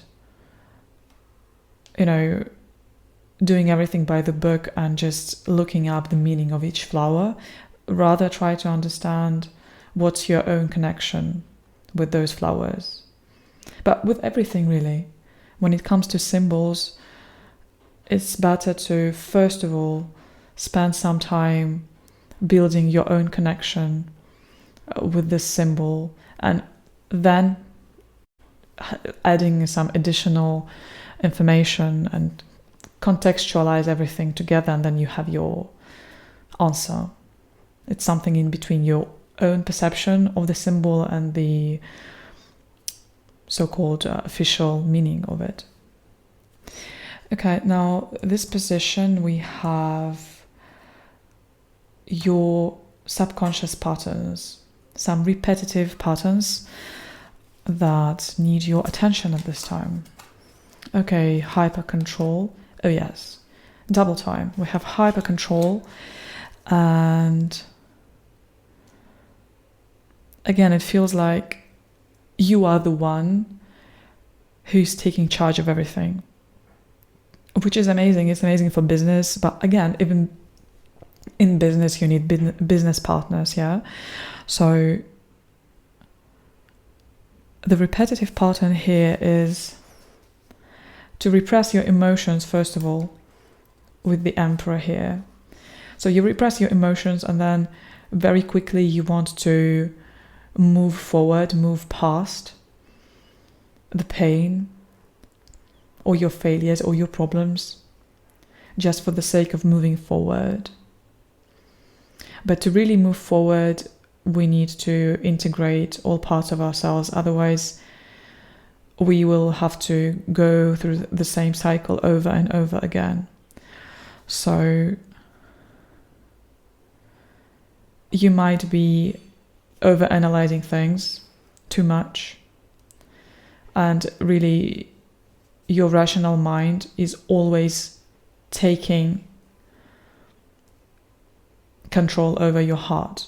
doing everything by the book and just looking up the meaning of each flower. Rather, try to understand what's your own connection with those flowers. But with everything, really, when it comes to symbols, it's better to, first of all, spend some time building your own connection with this symbol, and then adding some additional information and contextualize everything together, and then you have your answer. It's something in between your own perception of the symbol and the so-called official meaning of it. Okay, now this position, we have your subconscious patterns, some repetitive patterns that need your attention at this time. Okay, hyper control. Oh yes, double time. We have hyper control, and again, it feels like you are the one who's taking charge of everything, which is amazing. It's amazing for business, but again, even in business, you need business partners, yeah? So the repetitive pattern here is to repress your emotions, first of all, with the Emperor here. So you repress your emotions, and then very quickly you want to move forward, move past the pain or your failures or your problems, just for the sake of moving forward. But to really move forward, we need to integrate all parts of ourselves. Otherwise, we will have to go through the same cycle over and over again. So you might be over-analyzing things too much, and really your rational mind is always taking control over your heart.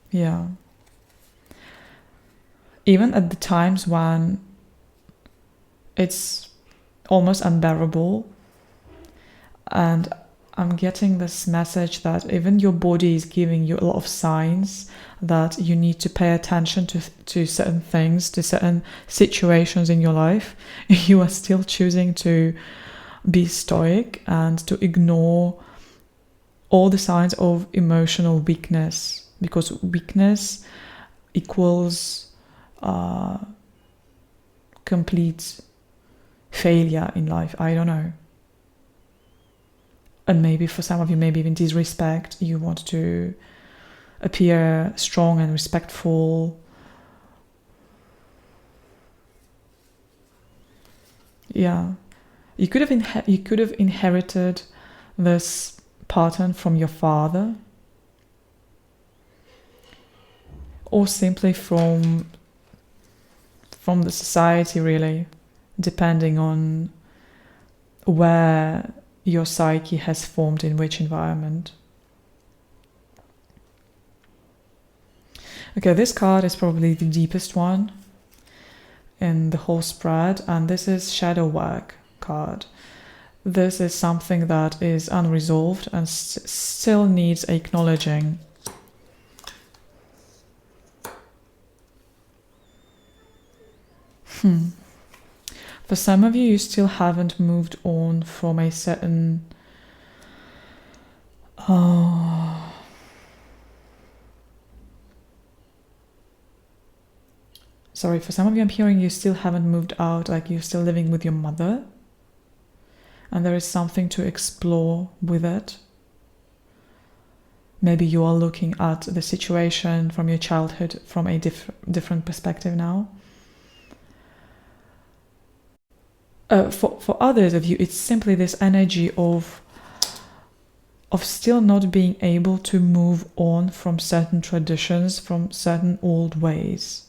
Yeah. Even at the times when it's almost unbearable, and I'm getting this message that even your body is giving you a lot of signs that you need to pay attention to certain things, to certain situations in your life. You are still choosing to be stoic and to ignore all the signs of emotional weakness, because weakness equals complete failure in life. I don't know. And maybe for some of you, maybe even disrespect. You want to appear strong and respectful. Yeah. You could have inherited this pattern from your father, or simply from the society, really, depending on where your psyche has formed, in which environment. Okay, this card is probably the deepest one in the whole spread, and this is Shadow Work card. This is something that is unresolved and still needs acknowledging. For some of you, you still haven't moved on from a certain... Sorry, for some of you, I'm hearing you still haven't moved out, like you're still living with your mother. And there is something to explore with it. Maybe you are looking at the situation from your childhood from a different perspective now. For others of you, it's simply this energy of still not being able to move on from certain traditions, from certain old ways.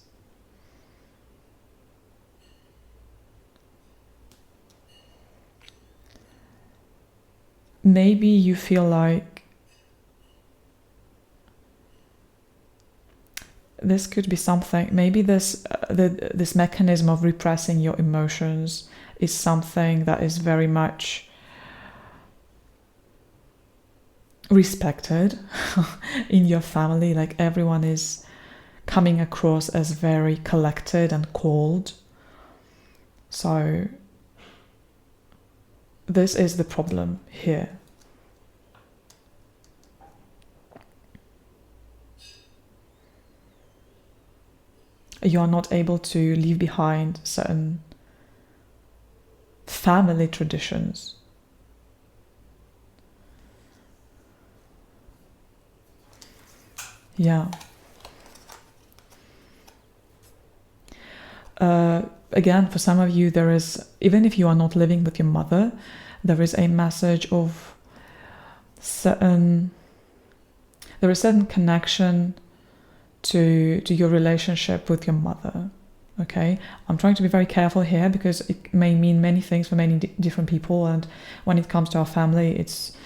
Maybe you feel like this could be something, maybe this mechanism of repressing your emotions is something that is very much respected in your family. Like everyone is coming across as very collected and cold. So this is the problem here. You are not able to leave behind certain family traditions. Yeah. Again, for some of you, there is, even if you are not living with your mother, there is a message of certain connection to your relationship with your mother. Okay, I'm trying to be very careful here because it may mean many things for many different people, and when it comes to our family, it's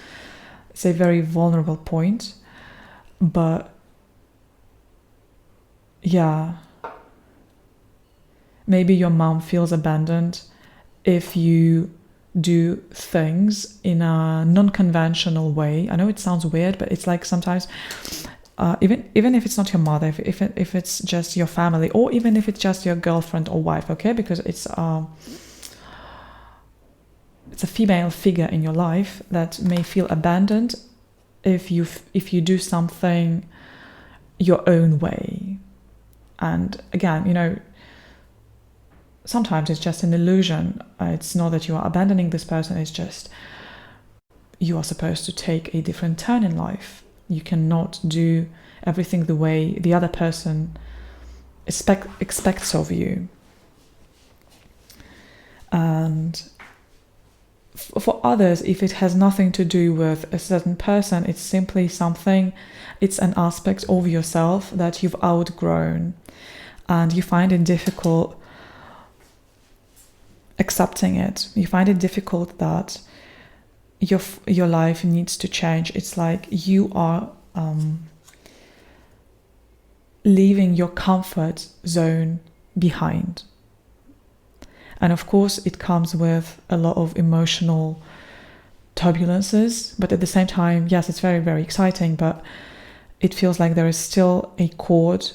a very vulnerable point. But yeah, maybe your mom feels abandoned if you do things in a non-conventional way. I know it sounds weird, but it's like sometimes even if it's not your mother, if it's just your family, or even if it's just your girlfriend or wife, okay, because it's a female figure in your life that may feel abandoned if you do something your own way. And again, sometimes it's just an illusion. It's not that you are abandoning this person, it's just you are supposed to take a different turn in life. You cannot do everything the way the other person expects of you. And for others, if it has nothing to do with a certain person, it's simply it's an aspect of yourself that you've outgrown, and you find it difficult accepting it. You find it difficult that your life needs to change. It's like you are leaving your comfort zone behind. And of course, it comes with a lot of emotional turbulences, but at the same time, yes, it's very, very exciting, but it feels like there is still a cord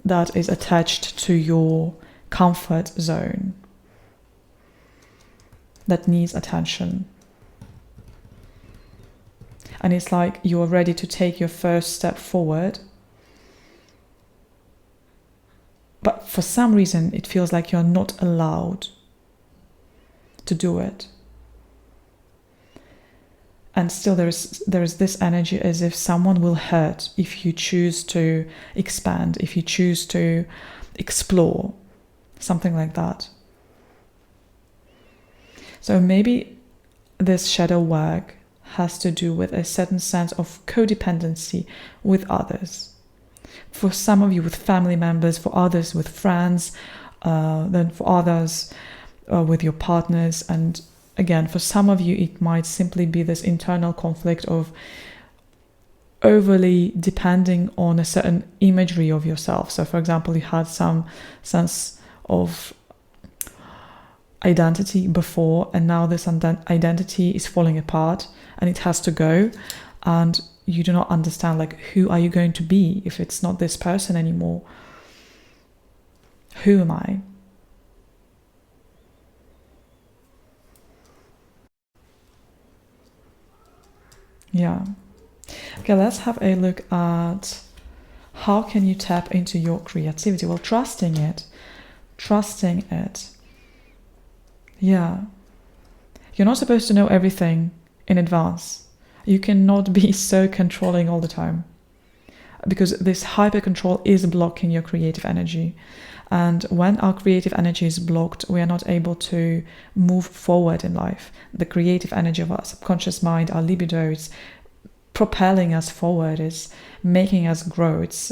that is attached to your comfort zone that needs attention. And it's like you're ready to take your first step forward, but for some reason it feels like you're not allowed to do it. And still there is this energy as if someone will hurt if you choose to expand, if you choose to explore, something like that. So maybe this shadow work has to do with a certain sense of codependency with others. For some of you with family members, for others with friends, then for others with your partners. And again, for some of you, it might simply be this internal conflict of overly depending on a certain imagery of yourself. So for example, you had some sense of identity before, and now this identity is falling apart and it has to go, and you do not understand, like, who are you going to be if it's not this person anymore? Who am I? Yeah. Okay, let's have a look at how can you tap into your creativity. Well, trusting it. Yeah. You're not supposed to know everything in advance. You cannot be so controlling all the time, because this hyper control is blocking your creative energy. And when our creative energy is blocked, we are not able to move forward in life. The creative energy of our subconscious mind, our libido, is propelling us forward, is making us grow. It's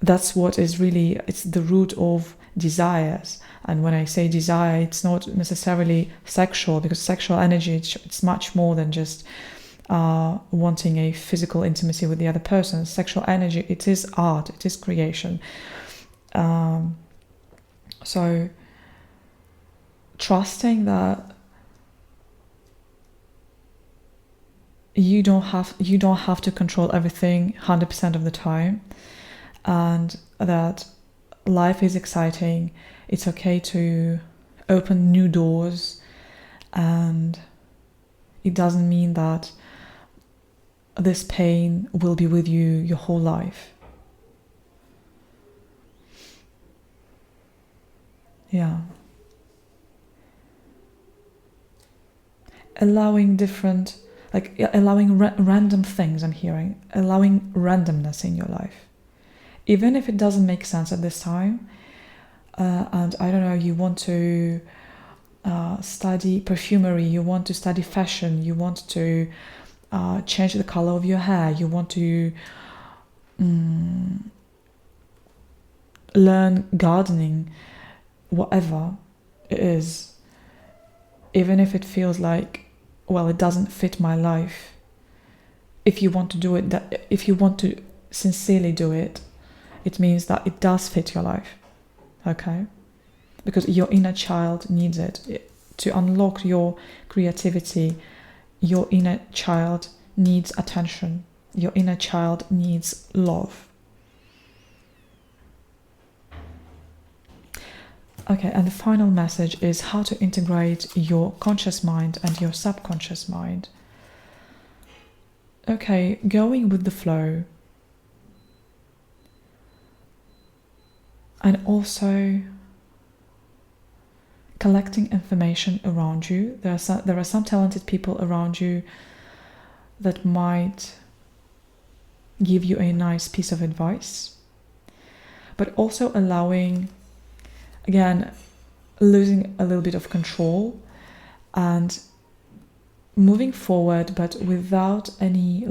that's what is really, it's the root of desires. And when I say desire, it's not necessarily sexual, because sexual energy, it's much more than just wanting a physical intimacy with the other person. Sexual energy, it is art, it is creation. So trusting that you don't have to control everything 100% of the time, and that life is exciting. It's okay to open new doors, and it doesn't mean that this pain will be with you your whole life. Yeah. Allowing random things, I'm hearing. Allowing randomness in your life. Even if it doesn't make sense at this time, and I don't know, you want to study perfumery, you want to study fashion, you want to change the color of your hair, you want to learn gardening, whatever it is, even if it feels like, well, it doesn't fit my life, if you want to do it, if you want to sincerely do it, it means that it does fit your life, okay? Because your inner child needs it. To unlock your creativity, your inner child needs attention. Your inner child needs love. Okay, and the final message is how to integrate your conscious mind and your subconscious mind. Okay, going with the flow. And also collecting information around you. There are some talented people around you that might give you a nice piece of advice, but also allowing, again, losing a little bit of control and moving forward, but without any,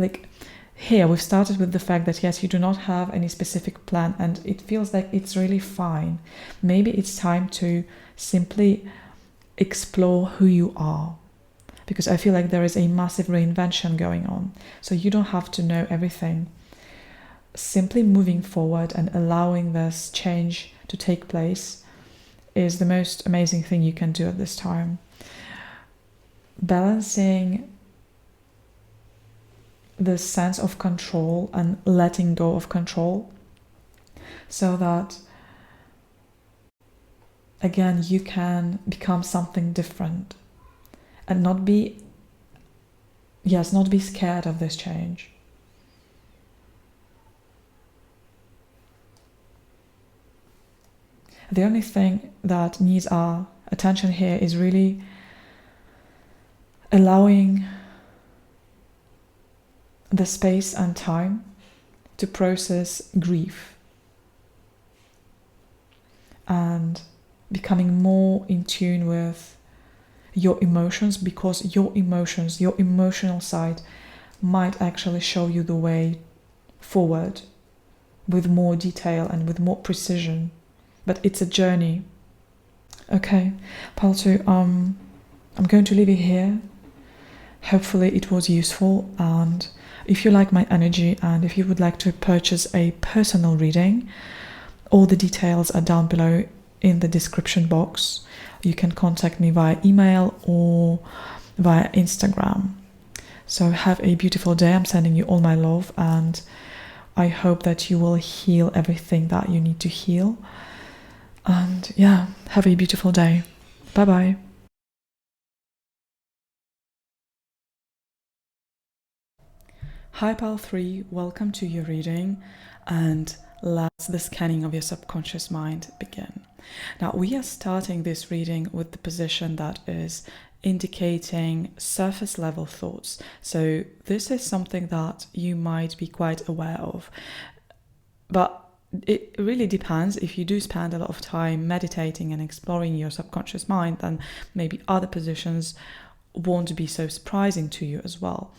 here we've started with the fact that yes, you do not have any specific plan, and it feels like it's really fine. Maybe it's time to simply explore who you are, because I feel like there is a massive reinvention going on. So you don't have to know everything. Simply moving forward and allowing this change to take place is the most amazing thing you can do at this time. Balancing the sense of control and letting go of control, so that again you can become something different and not be scared of this change. The only thing that needs our attention here is really allowing the space and time to process grief and becoming more in tune with your emotions, because your emotions, your emotional side might actually show you the way forward with more detail and with more precision. But it's a journey. Okay, Paltu, I'm going to leave it here. Hopefully it was useful, and if you like my energy and if you would like to purchase a personal reading, all the details are down below in the description box. You can contact me via email or via Instagram. So have a beautiful day. I'm sending you all my love, and I hope that you will heal everything that you need to heal. And yeah, have a beautiful day. Bye bye. Hi Pal 3, welcome to your reading, and let's the scanning of your subconscious mind begin. Now we are starting this reading with the position that is indicating surface level thoughts. So this is something that you might be quite aware of, but it really depends. If you do spend a lot of time meditating and exploring your subconscious mind, then maybe other positions won't be so surprising to you as well.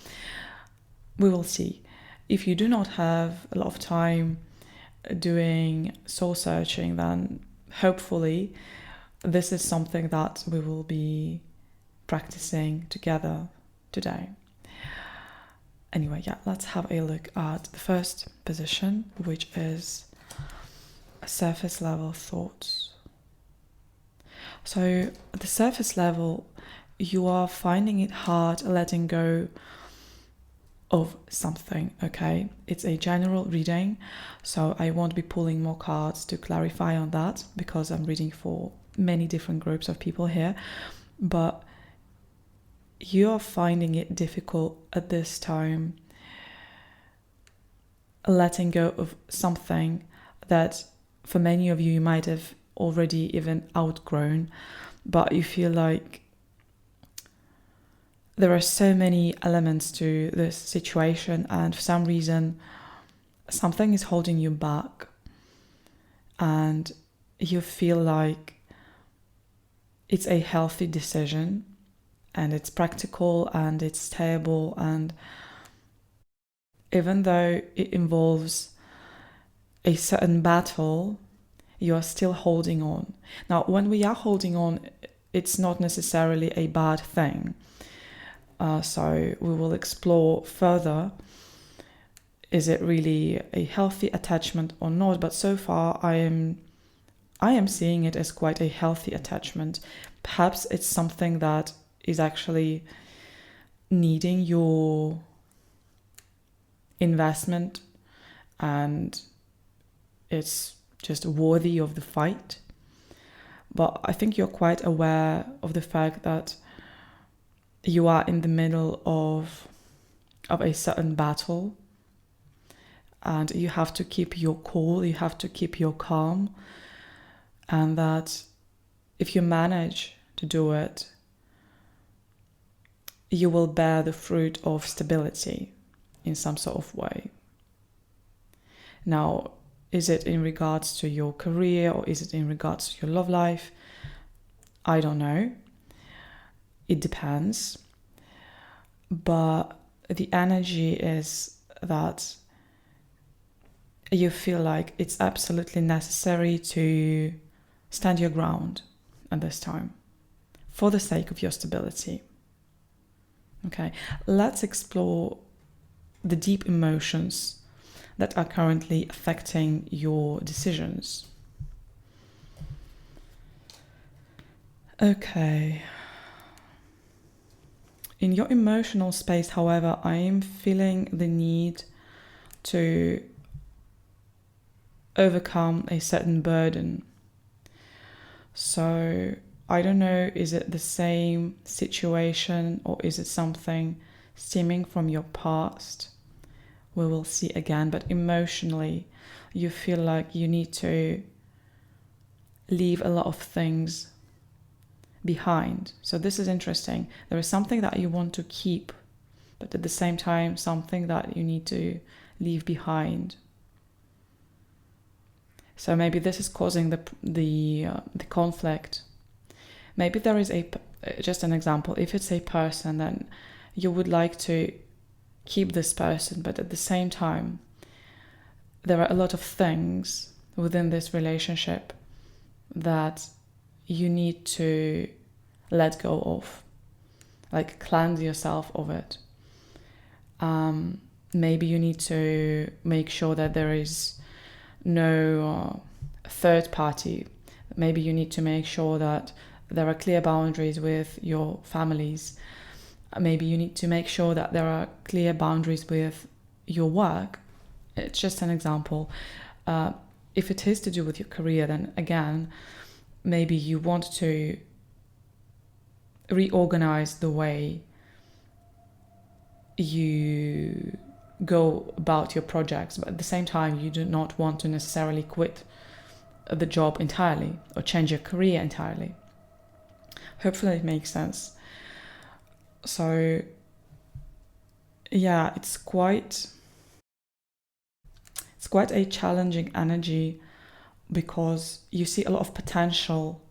We will see. If you do not have a lot of time doing soul searching, then hopefully this is something that we will be practicing together today. Anyway, let's have a look at the first position, which is surface level thoughts. So at the surface level, you are finding it hard letting go of something, okay? It's a general reading, so I won't be pulling more cards to clarify on that because I'm reading for many different groups of people here, but you are finding it difficult at this time letting go of something that for many of you might have already even outgrown, but you feel like there are so many elements to this situation, and for some reason something is holding you back and you feel like it's a healthy decision and it's practical and it's stable, and even though it involves a certain battle, you are still holding on. Now, when we are holding on, it's not necessarily a bad thing. So we will explore further, is it really a healthy attachment or not? But so far I am seeing it as quite a healthy attachment. Perhaps it's something that is actually needing your investment and it's just worthy of the fight. But I think you're quite aware of the fact that you are in the middle of a certain battle and you have to keep your cool, you have to keep your calm, and that if you manage to do it, you will bear the fruit of stability in some sort of way. Now, is it in regards to your career or is it in regards to your love life? I don't know. It depends, but the energy is that you feel like it's absolutely necessary to stand your ground at this time for the sake of your stability. Okay, let's explore the deep emotions that are currently affecting your decisions. Okay. In your emotional space, however, I am feeling the need to overcome a certain burden. So I don't know, is it the same situation or is it something stemming from your past? We will see again, but emotionally, you feel like you need to leave a lot of things behind. So this is interesting. There is something that you want to keep, but at the same time something that you need to leave behind. So maybe this is causing the conflict. Maybe there is just an example. If it's a person, then you would like to keep this person, but at the same time there are a lot of things within this relationship that you need to let go of, like cleanse yourself of it. Maybe you need to make sure that there is no third party. Maybe you need to make sure that there are clear boundaries with your families. Maybe you need to make sure that there are clear boundaries with your work. It's just an example. If it is to do with your career, then again, maybe you want to reorganize the way you go about your projects, but at the same time you do not want to necessarily quit the job entirely or change your career entirely. Hopefully it makes sense. So yeah, it's quite a challenging energy, because you see a lot of potential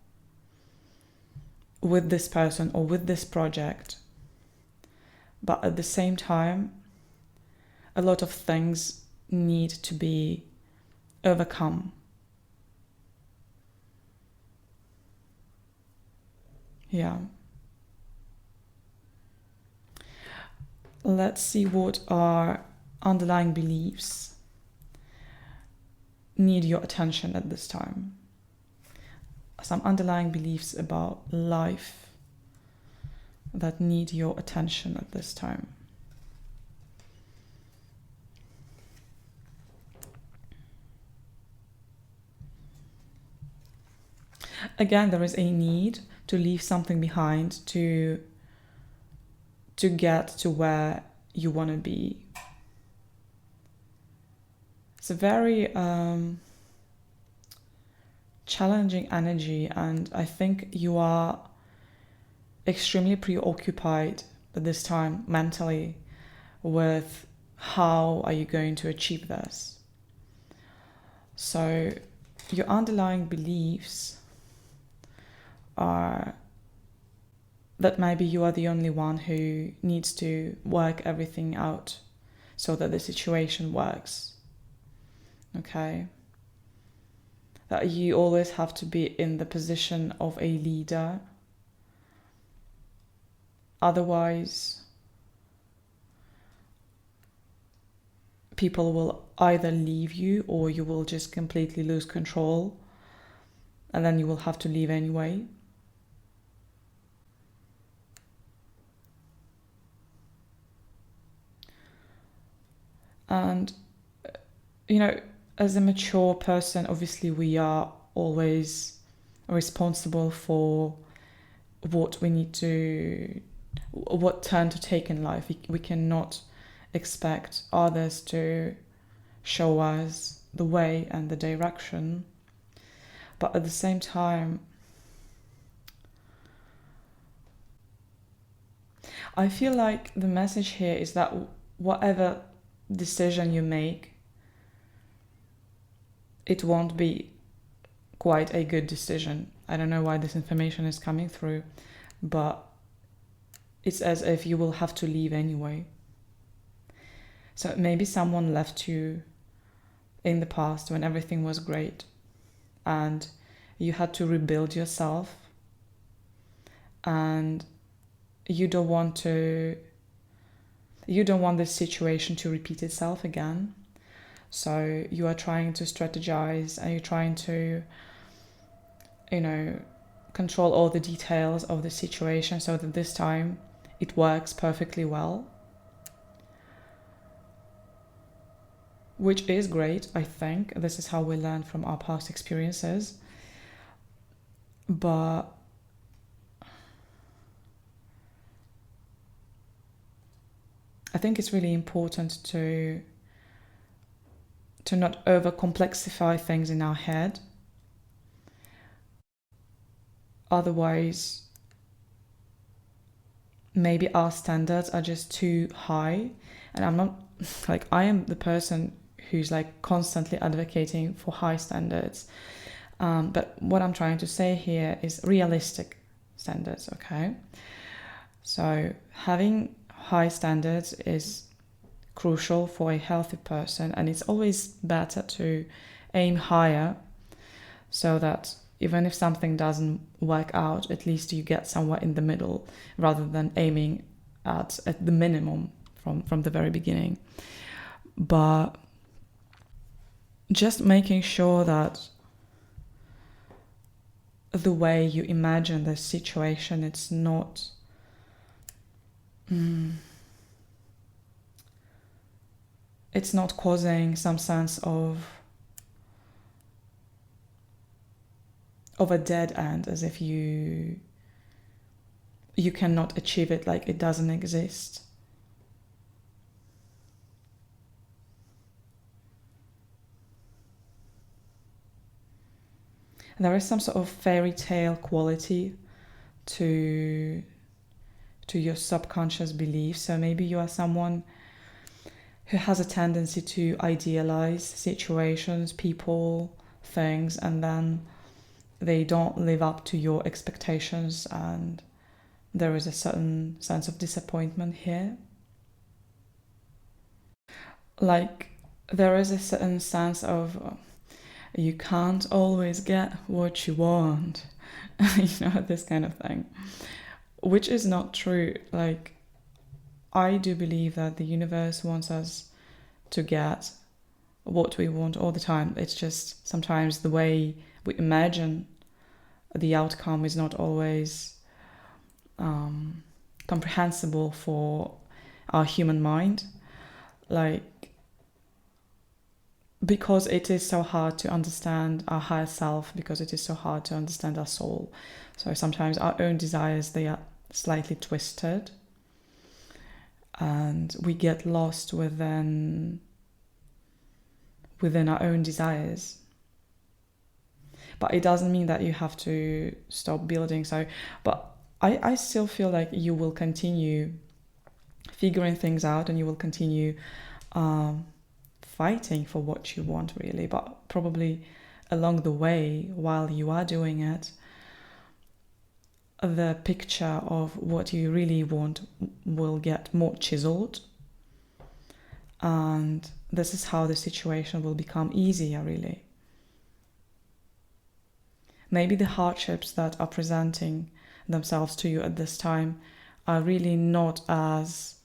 with this person or with this project, but at the same time a lot of things need to be overcome. Yeah. Let's see what our underlying beliefs need your attention at this time. Some underlying beliefs about life that need your attention at this time. Again, there is a need to leave something behind to get to where you want to be. It's a very challenging energy, and I think you are extremely preoccupied at this time mentally with how are you going to achieve this. So your underlying beliefs are that maybe you are the only one who needs to work everything out so that the situation works. Okay? That you always have to be in the position of a leader. Otherwise, people will either leave you or you will just completely lose control, and then you will have to leave anyway. And, as a mature person, obviously we are always responsible for what turn to take in life. We cannot expect others to show us the way and the direction. But at the same time, I feel like the message here is that whatever decision you make, it won't be quite a good decision. I don't know why this information is coming through, but it's as if you will have to leave anyway. So maybe someone left you in the past when everything was great and you had to rebuild yourself, and you don't want this situation to repeat itself again. So you are trying to strategize and you're trying to, control all the details of the situation so that this time it works perfectly well. Which is great, I think. This is how we learn from our past experiences. But I think it's really important to not over-complexify things in our head. Otherwise, maybe our standards are just too high. And I'm not, I am the person who's constantly advocating for high standards. But what I'm trying to say here is realistic standards, okay? So having high standards is crucial for a healthy person, and it's always better to aim higher so that even if something doesn't work out, at least you get somewhere in the middle rather than aiming at the minimum from the very beginning. But just making sure that the way you imagine the situation, it's not it's not causing some sense of a dead end, as if you cannot achieve it, like it doesn't exist. there is some sort of fairy tale quality to your subconscious beliefs. So maybe you are someone who has a tendency to idealize situations, people, things, and then they don't live up to your expectations, and there is a certain sense of disappointment here. Like, there is a certain sense of you can't always get what you want, this kind of thing, which is not true. Like, I do believe that the universe wants us to get what we want all the time. It's just sometimes the way we imagine the outcome is not always comprehensible for our human mind. Like, because it is so hard to understand our higher self, because it is so hard to understand our soul. So sometimes our own desires, they are slightly twisted, and we get lost within our own desires. But it doesn't mean that you have to stop building. But I still feel like you will continue figuring things out, and you will continue fighting for what you want, really. But probably along the way, while you are doing it, the picture of what you really want will get more chiseled, and this is how the situation will become easier, really. Maybe the hardships that are presenting themselves to you at this time are really not as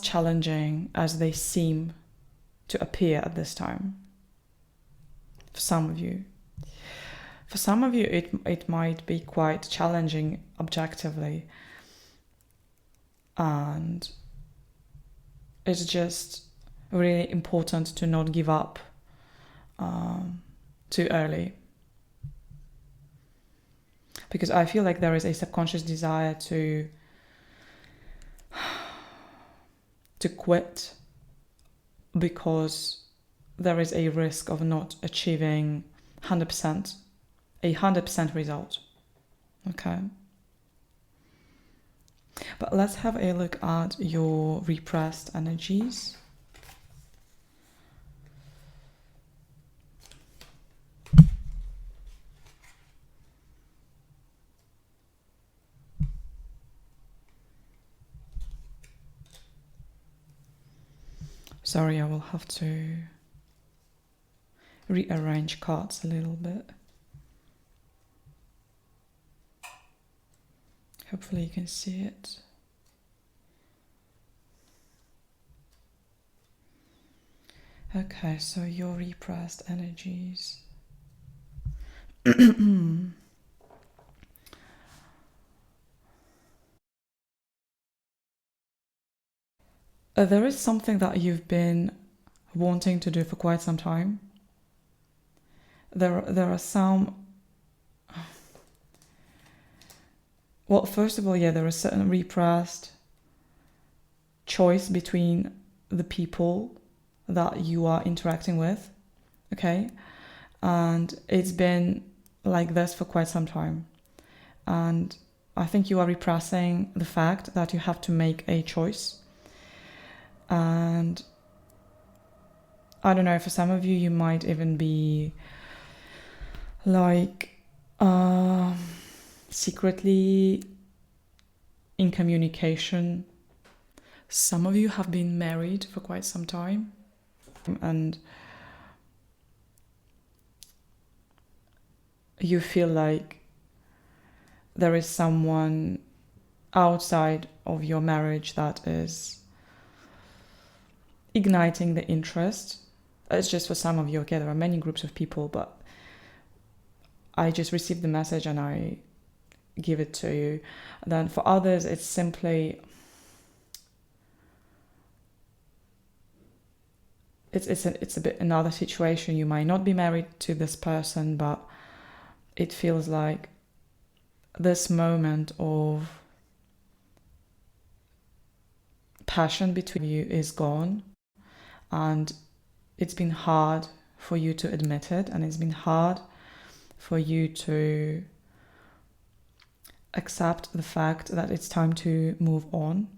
challenging as they seem to appear at this time. For some of you. For some of you, it might be quite challenging objectively. And it's just really important to not give up too early. Because I feel like there is a subconscious desire to quit, because there is a risk of not achieving 100% result. Okay. But let's have a look at your repressed energies. Sorry, I will have to rearrange cards a little bit. Hopefully you can see it. Okay, so your repressed energies. There is something that you've been wanting to do for quite some time. There are some... Well, first of all, there is certain repressed choice between the people that you are interacting with, okay? And it's been like this for quite some time. And I think you are repressing the fact that you have to make a choice. And I don't know, for some of you, you might even be like secretly in communication. Some of you have been married for quite some time, and you feel like there is someone outside of your marriage that is igniting the interest. It's just for some of you, okay? There are many groups of people, but I just received the message and I give it to you. Then for others, it's simply... It's a bit another situation. You might not be married to this person, but it feels like this moment of passion between you is gone, and it's been hard for you to admit it, and it's been hard for you to accept the fact that it's time to move on.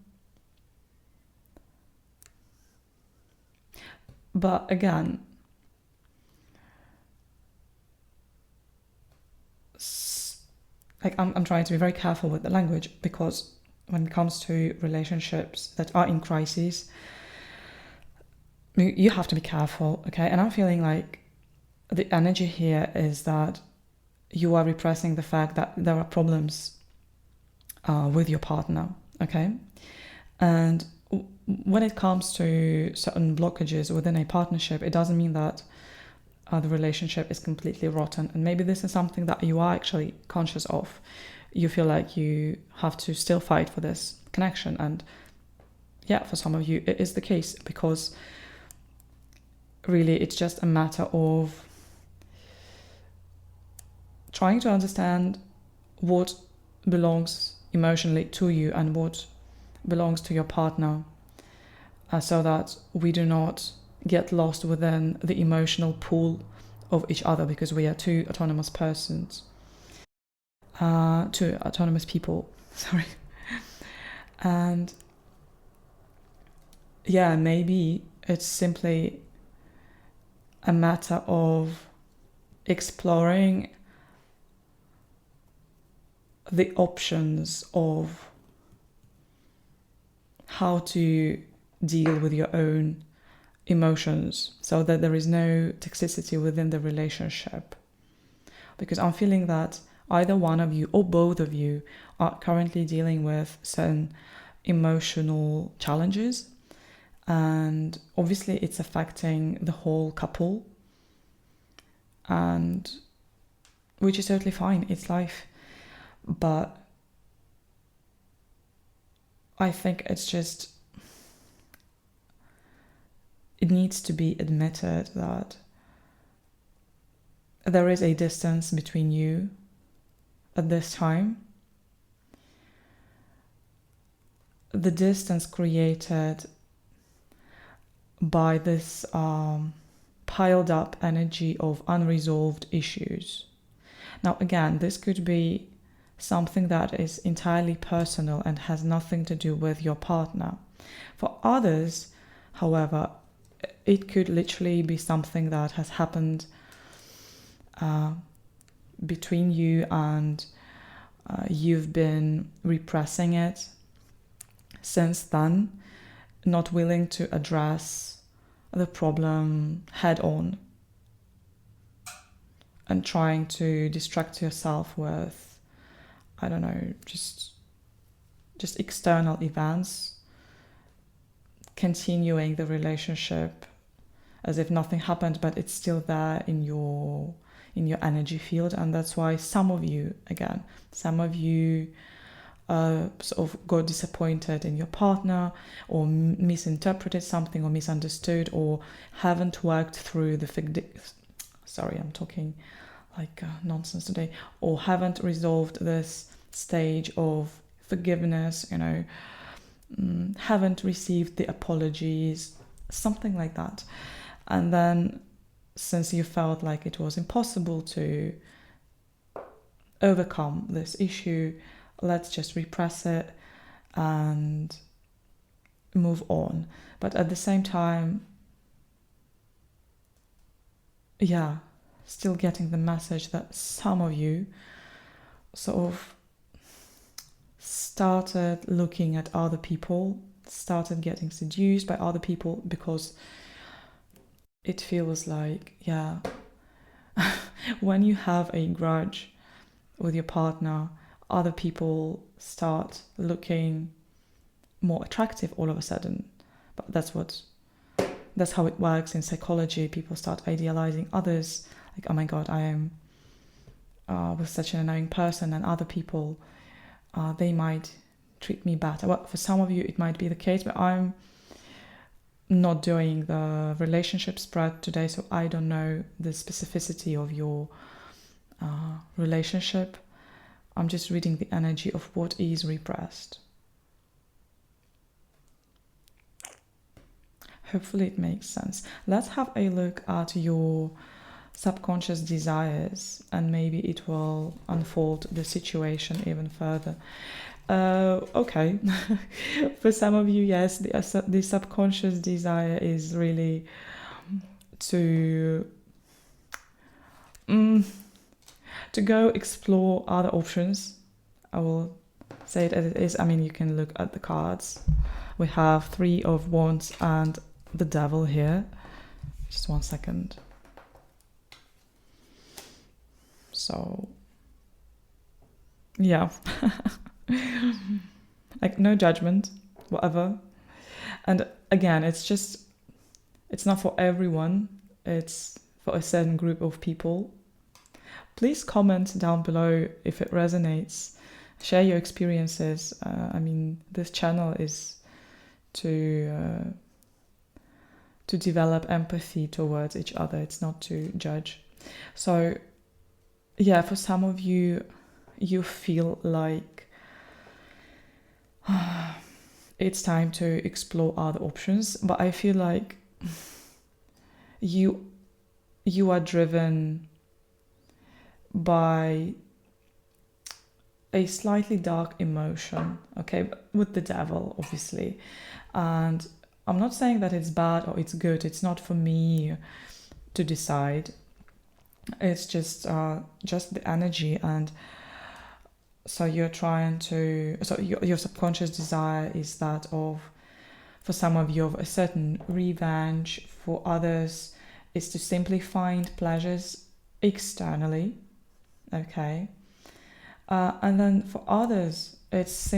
But again, like I'm trying to be very careful with the language, because when it comes to relationships that are in crisis, you have to be careful, okay? And I'm feeling like the energy here is that you are repressing the fact that there are problems with your partner, okay? And when it comes to certain blockages within a partnership, it doesn't mean that the relationship is completely rotten. And maybe this is something that you are actually conscious of. You feel like you have to still fight for this connection. And yeah, for some of you, it is the case, because really it's just a matter of trying to understand what belongs emotionally to you and what belongs to your partner, so that we do not get lost within the emotional pool of each other, because we are two autonomous persons, two autonomous people, sorry. And yeah, maybe it's simply a matter of exploring the options of how to deal with your own emotions so that there is no toxicity within the relationship. Because I'm feeling that either one of you or both of you are currently dealing with certain emotional challenges, and obviously it's affecting the whole couple, and which is totally fine, it's life. But I think it's just, it needs to be admitted that there is a distance between you at this time. The distance created by this piled up energy of unresolved issues. Now, again, this could be something that is entirely personal and has nothing to do with your partner. For others, however, it could literally be something that has happened between you, and you've been repressing it since then, not willing to address the problem head on, and trying to distract yourself with, I don't know, just external events, continuing the relationship as if nothing happened, but it's still there in your energy field. And that's why some of you sort of got disappointed in your partner, or misinterpreted something, or misunderstood, or haven't worked through the sorry, I'm talking like nonsense today, or haven't resolved this stage of forgiveness, haven't received the apologies, something like that. And then, since you felt like it was impossible to overcome this issue, let's just repress it and move on. But at the same time, yeah, still getting the message that some of you sort of started looking at other people, started getting seduced by other people, because it feels like, yeah, when you have a grudge with your partner, other people start looking more attractive all of a sudden. But that's how it works in psychology. People start idealizing others, like, oh my god, I am with such an annoying person, and other people, they might treat me better. Well, for some of you it might be the case, but I'm not doing the relationship spread today, so I don't know the specificity of your relationship. I'm just reading the energy of what is repressed. Hopefully it makes sense. Let's have a look at your subconscious desires, and maybe it will unfold the situation even further. Okay. For some of you, yes, the subconscious desire is really to go explore other options. I will say it as it is. I mean, you can look at the cards. We have 3 of Wands and the Devil here. Just 1 second. So, yeah. Like, no judgment, whatever. And again, it's not for everyone. It's for a certain group of people. Please comment down below if it resonates. Share your experiences. I mean, this channel is to develop empathy towards each other. It's not to judge. So, yeah, for some of you, you feel like it's time to explore other options. But I feel like you are driven by a slightly dark emotion, okay, with the Devil, obviously. And I'm not saying that it's bad or it's good. It's not for me to decide. It's just the energy. And so you're trying to, so your subconscious desire is that of, for some of you, of a certain revenge. For others, is to simply find pleasures externally, okay? And then for others, it's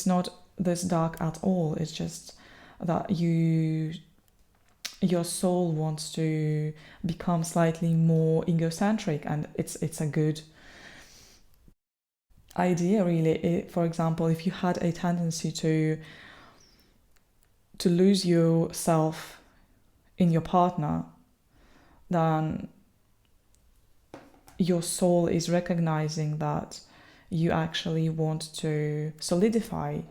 not this dark at all. It's just that your soul wants to become slightly more egocentric, and it's a good idea, really. For example, if you had a tendency to lose yourself in your partner, then your soul is recognizing that you actually want to solidify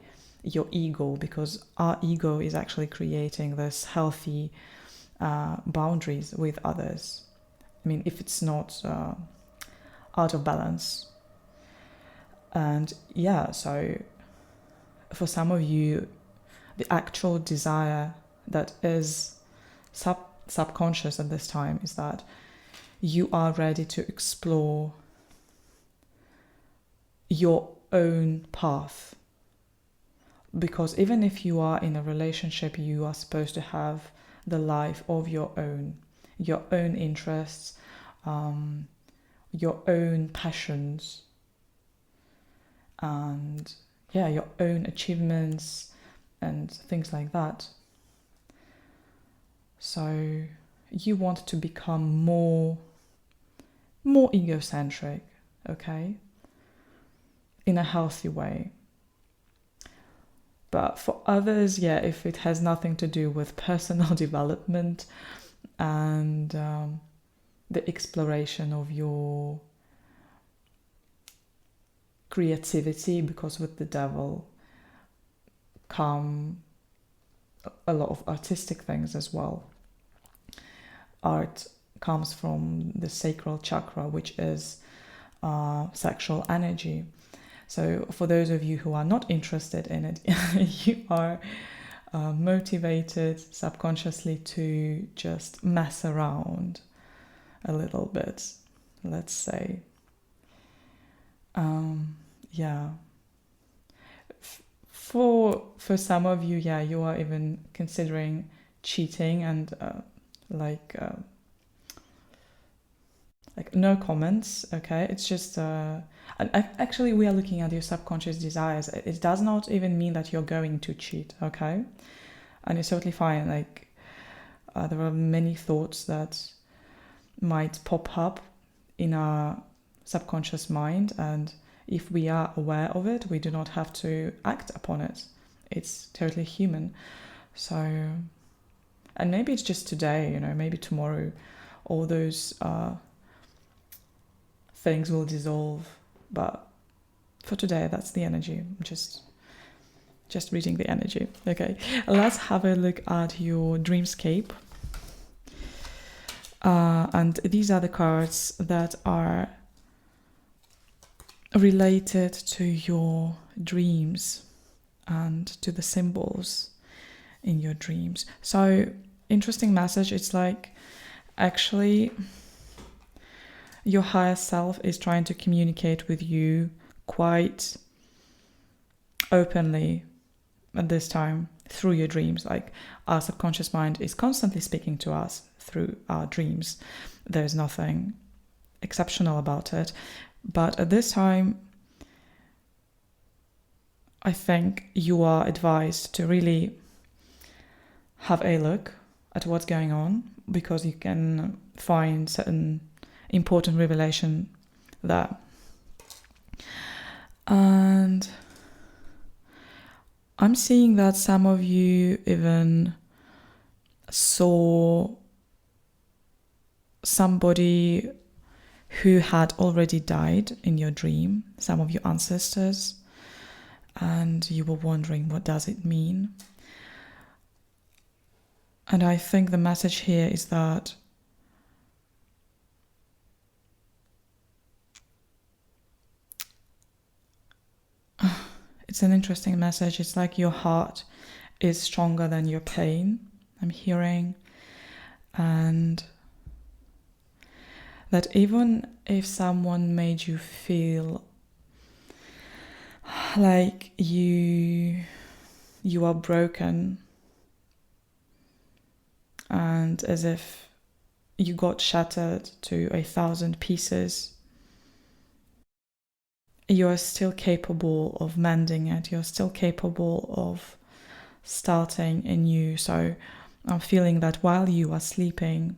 your ego, because our ego is actually creating this healthy boundaries with others. I mean, if it's not out of balance. And yeah, so for some of you, the actual desire that is subconscious at this time is that you are ready to explore your own path. Because even if you are in a relationship, you are supposed to have the life of your own interests, your own passions, and yeah, your own achievements and things like that. So you want to become more egocentric, okay, in a healthy way. But for others, yeah, if it has nothing to do with personal development and the exploration of your creativity, because with the Devil come a lot of artistic things as well. Art comes from the sacral chakra, which is sexual energy. So for those of you who are not interested in it, you are motivated subconsciously to just mess around a little bit, let's say. Yeah. For some of you, yeah, you are even considering cheating, and like no comments, okay? It's just and actually we are looking at your subconscious desires. It does not even mean that you're going to cheat, okay? And it's totally fine. Like there are many thoughts that might pop up in our subconscious mind, and if we are aware of it, we do not have to act upon it. It's totally human. So, and maybe it's just today, maybe tomorrow all those things will dissolve. But for today, that's the energy. Just just reading the energy. Okay, let's have a look at your dreamscape. And these are the cards that are related to your dreams and to the symbols in your dreams. So, interesting message. It's like, actually, your higher self is trying to communicate with you quite openly at this time through your dreams. Like, our subconscious mind is constantly speaking to us through our dreams. There's nothing exceptional about it. But at this time, I think you are advised to really have a look at what's going on, because you can find certain important revelation there. And I'm seeing that some of you even saw somebody who had already died in your dream, some of your ancestors, and you were wondering, what does it mean? And I think the message here is that it's an interesting message. It's like your heart is stronger than your pain, I'm hearing. And that even if someone made you feel like you are broken, and as if you got shattered to 1,000 pieces, you are still capable of mending it. You're still capable of starting anew. So I'm feeling that while you are sleeping,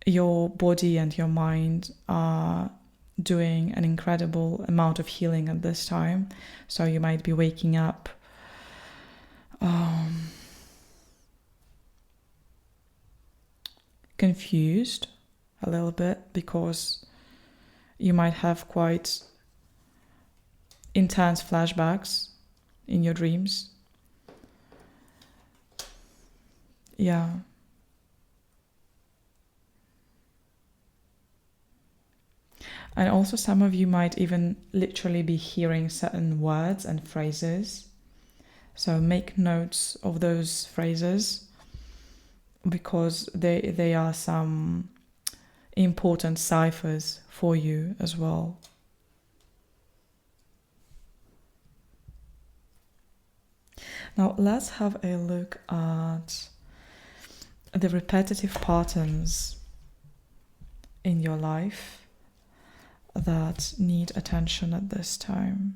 your body and your mind are doing an incredible amount of healing at this time. So you might be waking up confused a little bit, because you might have quite intense flashbacks in your dreams. Yeah. And also some of you might even literally be hearing certain words and phrases. So make notes of those phrases, because they are some important ciphers for you as well. Now let's have a look at the repetitive patterns in your life that need attention at this time.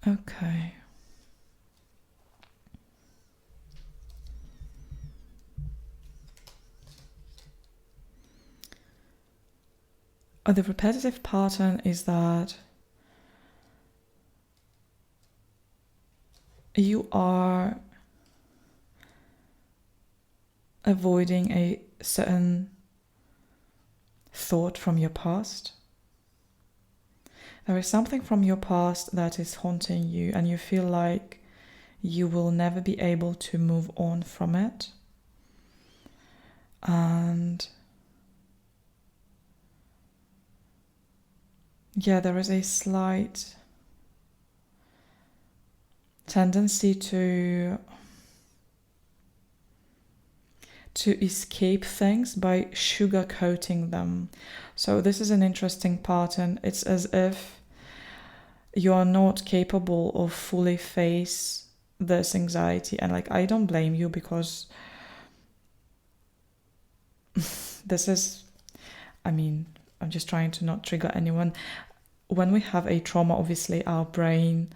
Okay. The repetitive pattern is that you are avoiding a certain thought from your past. There is something from your past that is haunting you, and you feel like you will never be able to move on from it. And yeah, there is a slight tendency to escape things by sugarcoating them. So this is an interesting pattern. It's as if you are not capable of fully face this anxiety. And like, I don't blame you, because this is, I'm just trying to not trigger anyone. When we have a trauma, obviously our brain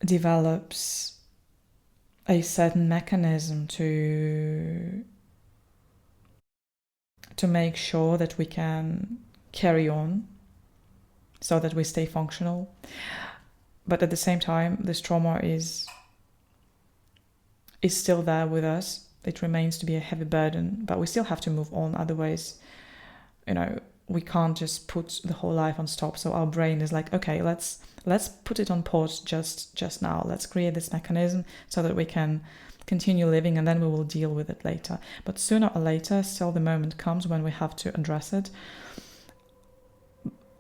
develops a certain mechanism to make sure that we can carry on, so that we stay functional. But at the same time, this trauma is still there with us, it remains to be a heavy burden, but we still have to move on. Otherwise, we can't just put the whole life on stop. So our brain is like, okay, let's put it on pause just now. Let's create this mechanism so that we can continue living, and then we will deal with it later. But sooner or later, still the moment comes when we have to address it,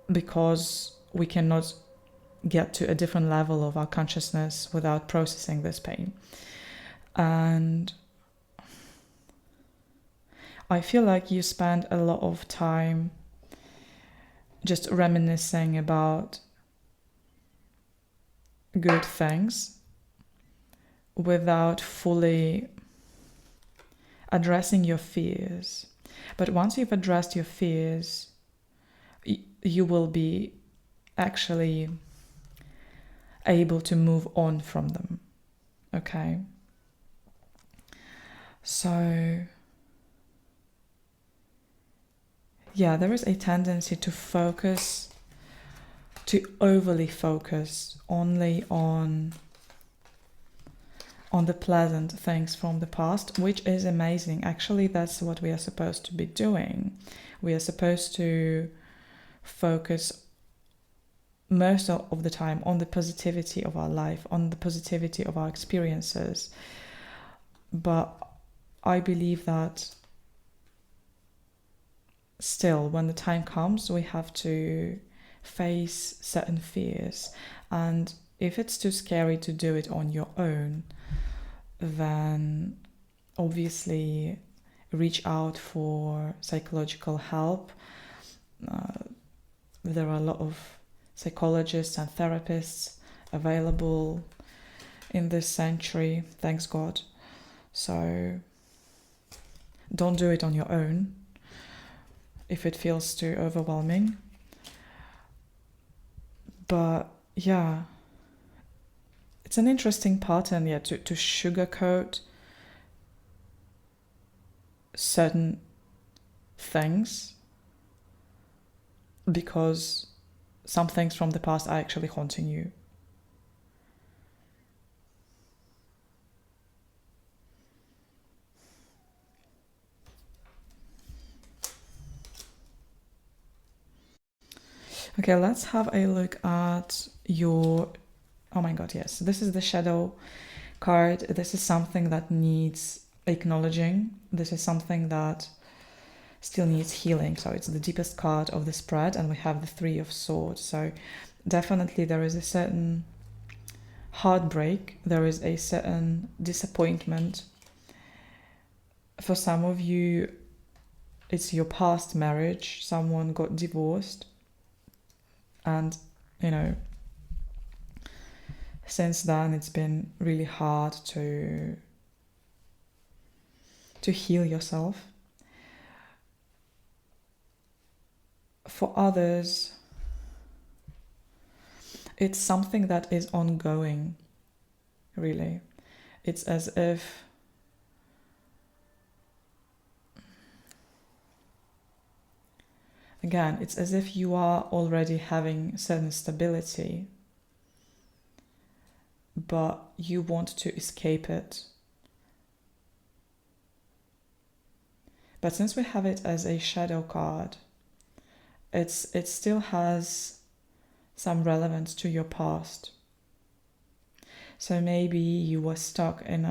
because we cannot get to a different level of our consciousness without processing this pain. And I feel like you spend a lot of time just reminiscing about good things without fully addressing your fears. But once you've addressed your fears, you will be actually able to move on from them. Okay? So, yeah, there is a tendency to overly focus only on the pleasant things from the past, which is amazing. Actually, that's what we are supposed to be doing. We are supposed to focus most of the time on the positivity of our life, on the positivity of our experiences. But I believe that still, when the time comes, we have to face certain fears. And if it's too scary to do it on your own, then obviously reach out for psychological help. There are a lot of psychologists and therapists available in this century, thanks God. So don't do it on your own if it feels too overwhelming. But yeah, it's an interesting pattern, to sugarcoat certain things, because some things from the past are actually haunting you. Okay, let's have a look at your... Oh my god, yes. This is the shadow card. This is something that needs acknowledging. This is something that still needs healing. So it's the deepest card of the spread, and we have the Three of Swords. So definitely there is a certain heartbreak. There is a certain disappointment. For some of you, it's your past marriage. Someone got divorced. And, since then it's been really hard to heal yourself. For others, it's something that is ongoing, really. It's as if again, it's as if you are already having certain stability, but you want to escape it. But since we have it as a shadow card, it still has some relevance to your past. So maybe you were stuck in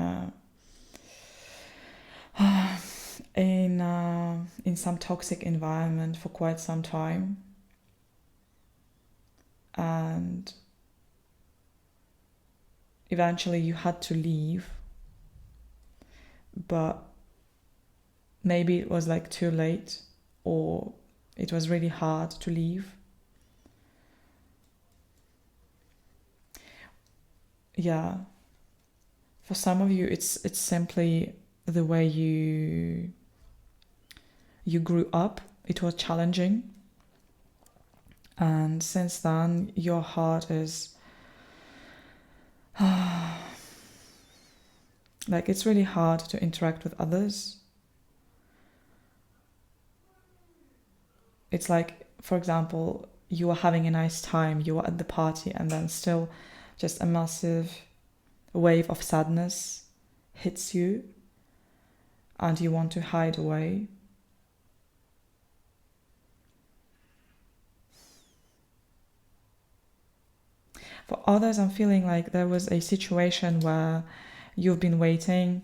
some toxic environment for quite some time, and eventually you had to leave, but maybe it was like too late, or it was really hard to leave. Yeah, for some of you it's simply the way you grew up. It was challenging, and since then your heart is like, it's really hard to interact with others. It's like, for example, you are having a nice time, you are at the party, and then still just a massive wave of sadness hits you. and you want to hide away. For others, I'm feeling like there was a situation where you've been waiting,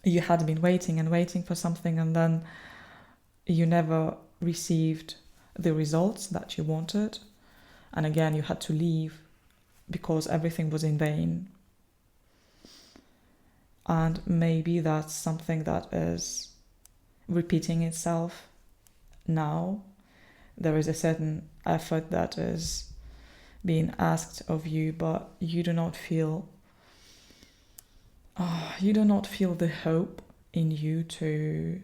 you had been waiting and waiting for something, and then you never received the results that you wanted. And again, you had to leave because everything was in vain. And maybe that's something that is repeating itself now. There is a certain effort that is being asked of you, but you do not feel the hope in you to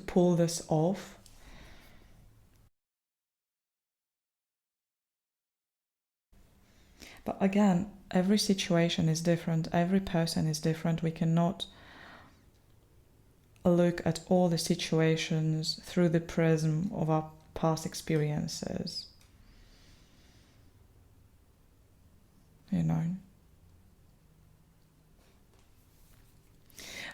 pull this off. But again, every situation is different, every person is different. We cannot look at all the situations through the prism of our past experiences. You know?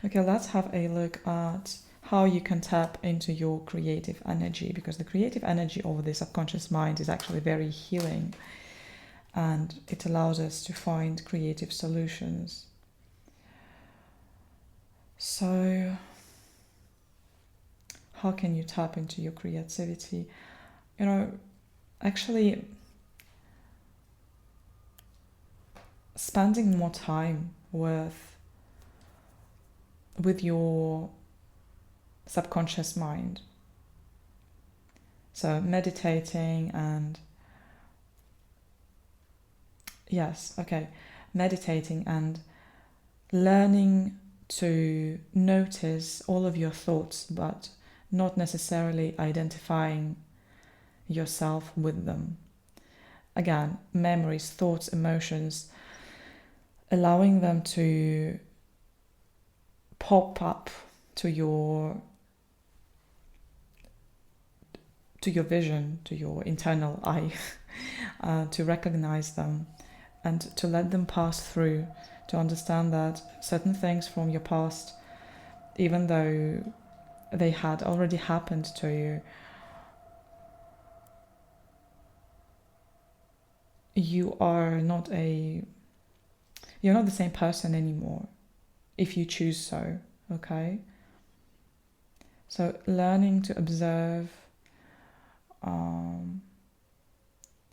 Okay, let's have a look at how you can tap into your creative energy, because the creative energy of the subconscious mind is actually very healing, and it allows us to find creative solutions. So, how can you tap into your creativity? You know, actually, spending more time with your subconscious mind. So meditating and meditating and learning to notice all of your thoughts, but not necessarily identifying yourself with them. Again, memories, thoughts, emotions, allowing them to pop up to your vision, to your internal eye, to recognize them and to let them pass through, to understand that certain things from your past, even though they had already happened to you, you're not the same person anymore if you choose so, okay? So learning to observe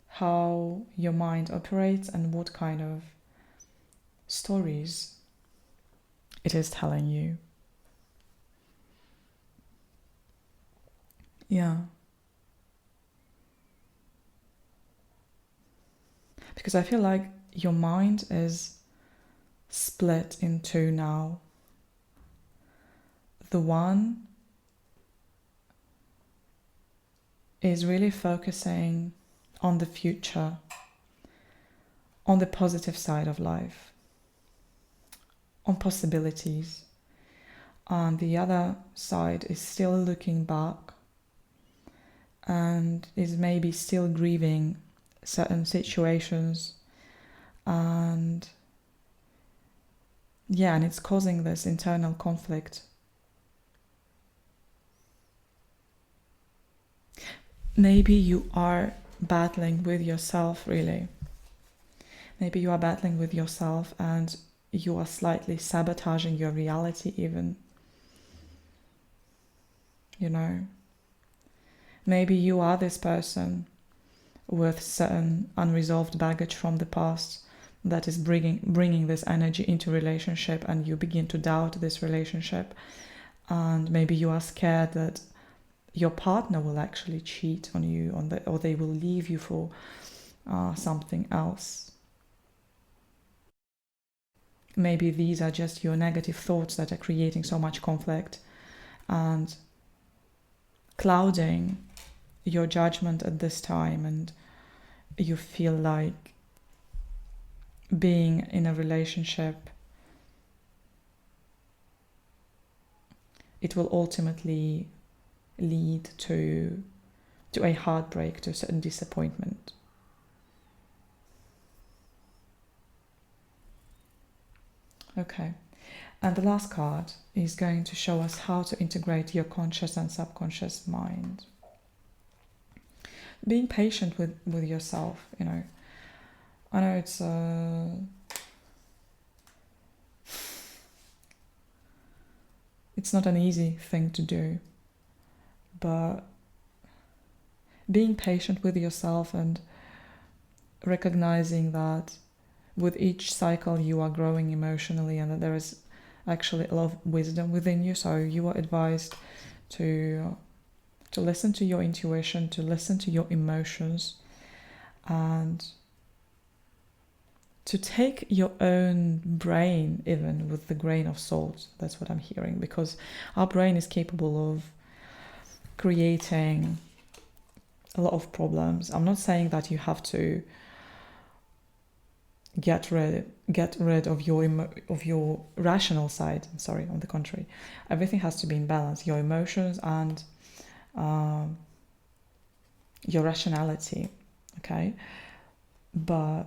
how your mind operates and what kind of stories it is telling you. Yeah. Because I feel like your mind is split in two now. The one is really focusing on the future, on the positive side of life, on possibilities. And the other side is still looking back and is maybe still grieving certain situations, and it's causing this internal conflict. Maybe you are battling with yourself, really. Maybe you are battling with yourself and you are slightly sabotaging your reality even. You know? Maybe you are this person with certain unresolved baggage from the past that is bringing this energy into relationship, and you begin to doubt this relationship. And maybe you are scared that your partner will actually cheat on you, or they will leave you for something else. Maybe these are just your negative thoughts that are creating so much conflict and clouding your judgment at this time, and you feel like being in a relationship, it will ultimately lead to a heartbreak, to a certain disappointment. Okay. And the last card is going to show us how to integrate your conscious and subconscious mind. Being patient with yourself, you know. I know it's not an easy thing to do, but being patient with yourself and recognizing that with each cycle you are growing emotionally and that there is actually a lot of wisdom within you. So you are advised to listen to your intuition, to listen to your emotions, and to take your own brain even with the grain of salt. That's what I'm hearing, because our brain is capable of creating a lot of problems. I'm not saying that you have to get rid of your rational side. I'm sorry, on the contrary, everything has to be in balance, your emotions and your rationality, okay? But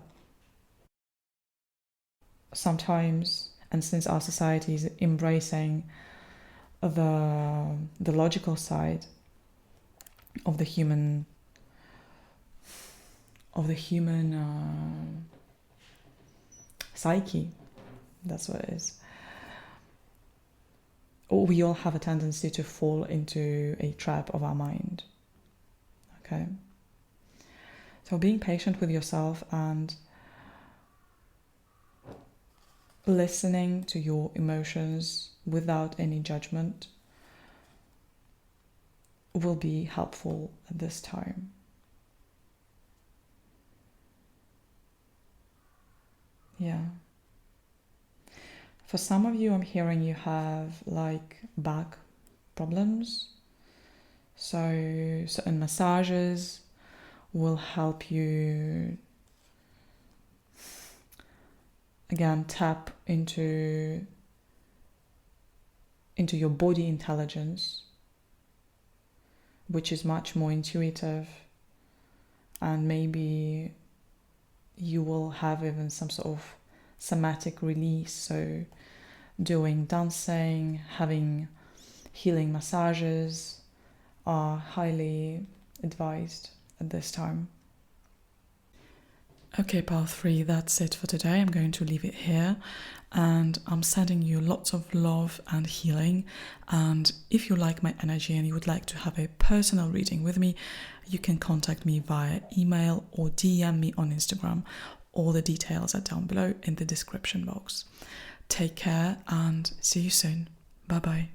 sometimes, and since our society is embracing the logical side of the human psyche, that's what it is, we all have a tendency to fall into a trap of our mind, okay? So being patient with yourself and listening to your emotions without any judgment will be helpful at this time. Yeah. For some of you, I'm hearing you have like back problems. So certain massages will help you again tap into your body intelligence, which is much more intuitive, and maybe you will have even some sort of somatic release. So doing dancing, having healing massages are highly advised at this time. Okay, pile 3, that's it for today. I'm going to leave it here, and I'm sending you lots of love and healing. And if you like my energy and you would like to have a personal reading with me, you can contact me via email or DM me on Instagram. All the details are down below in the description box. Take care and see you soon. Bye bye.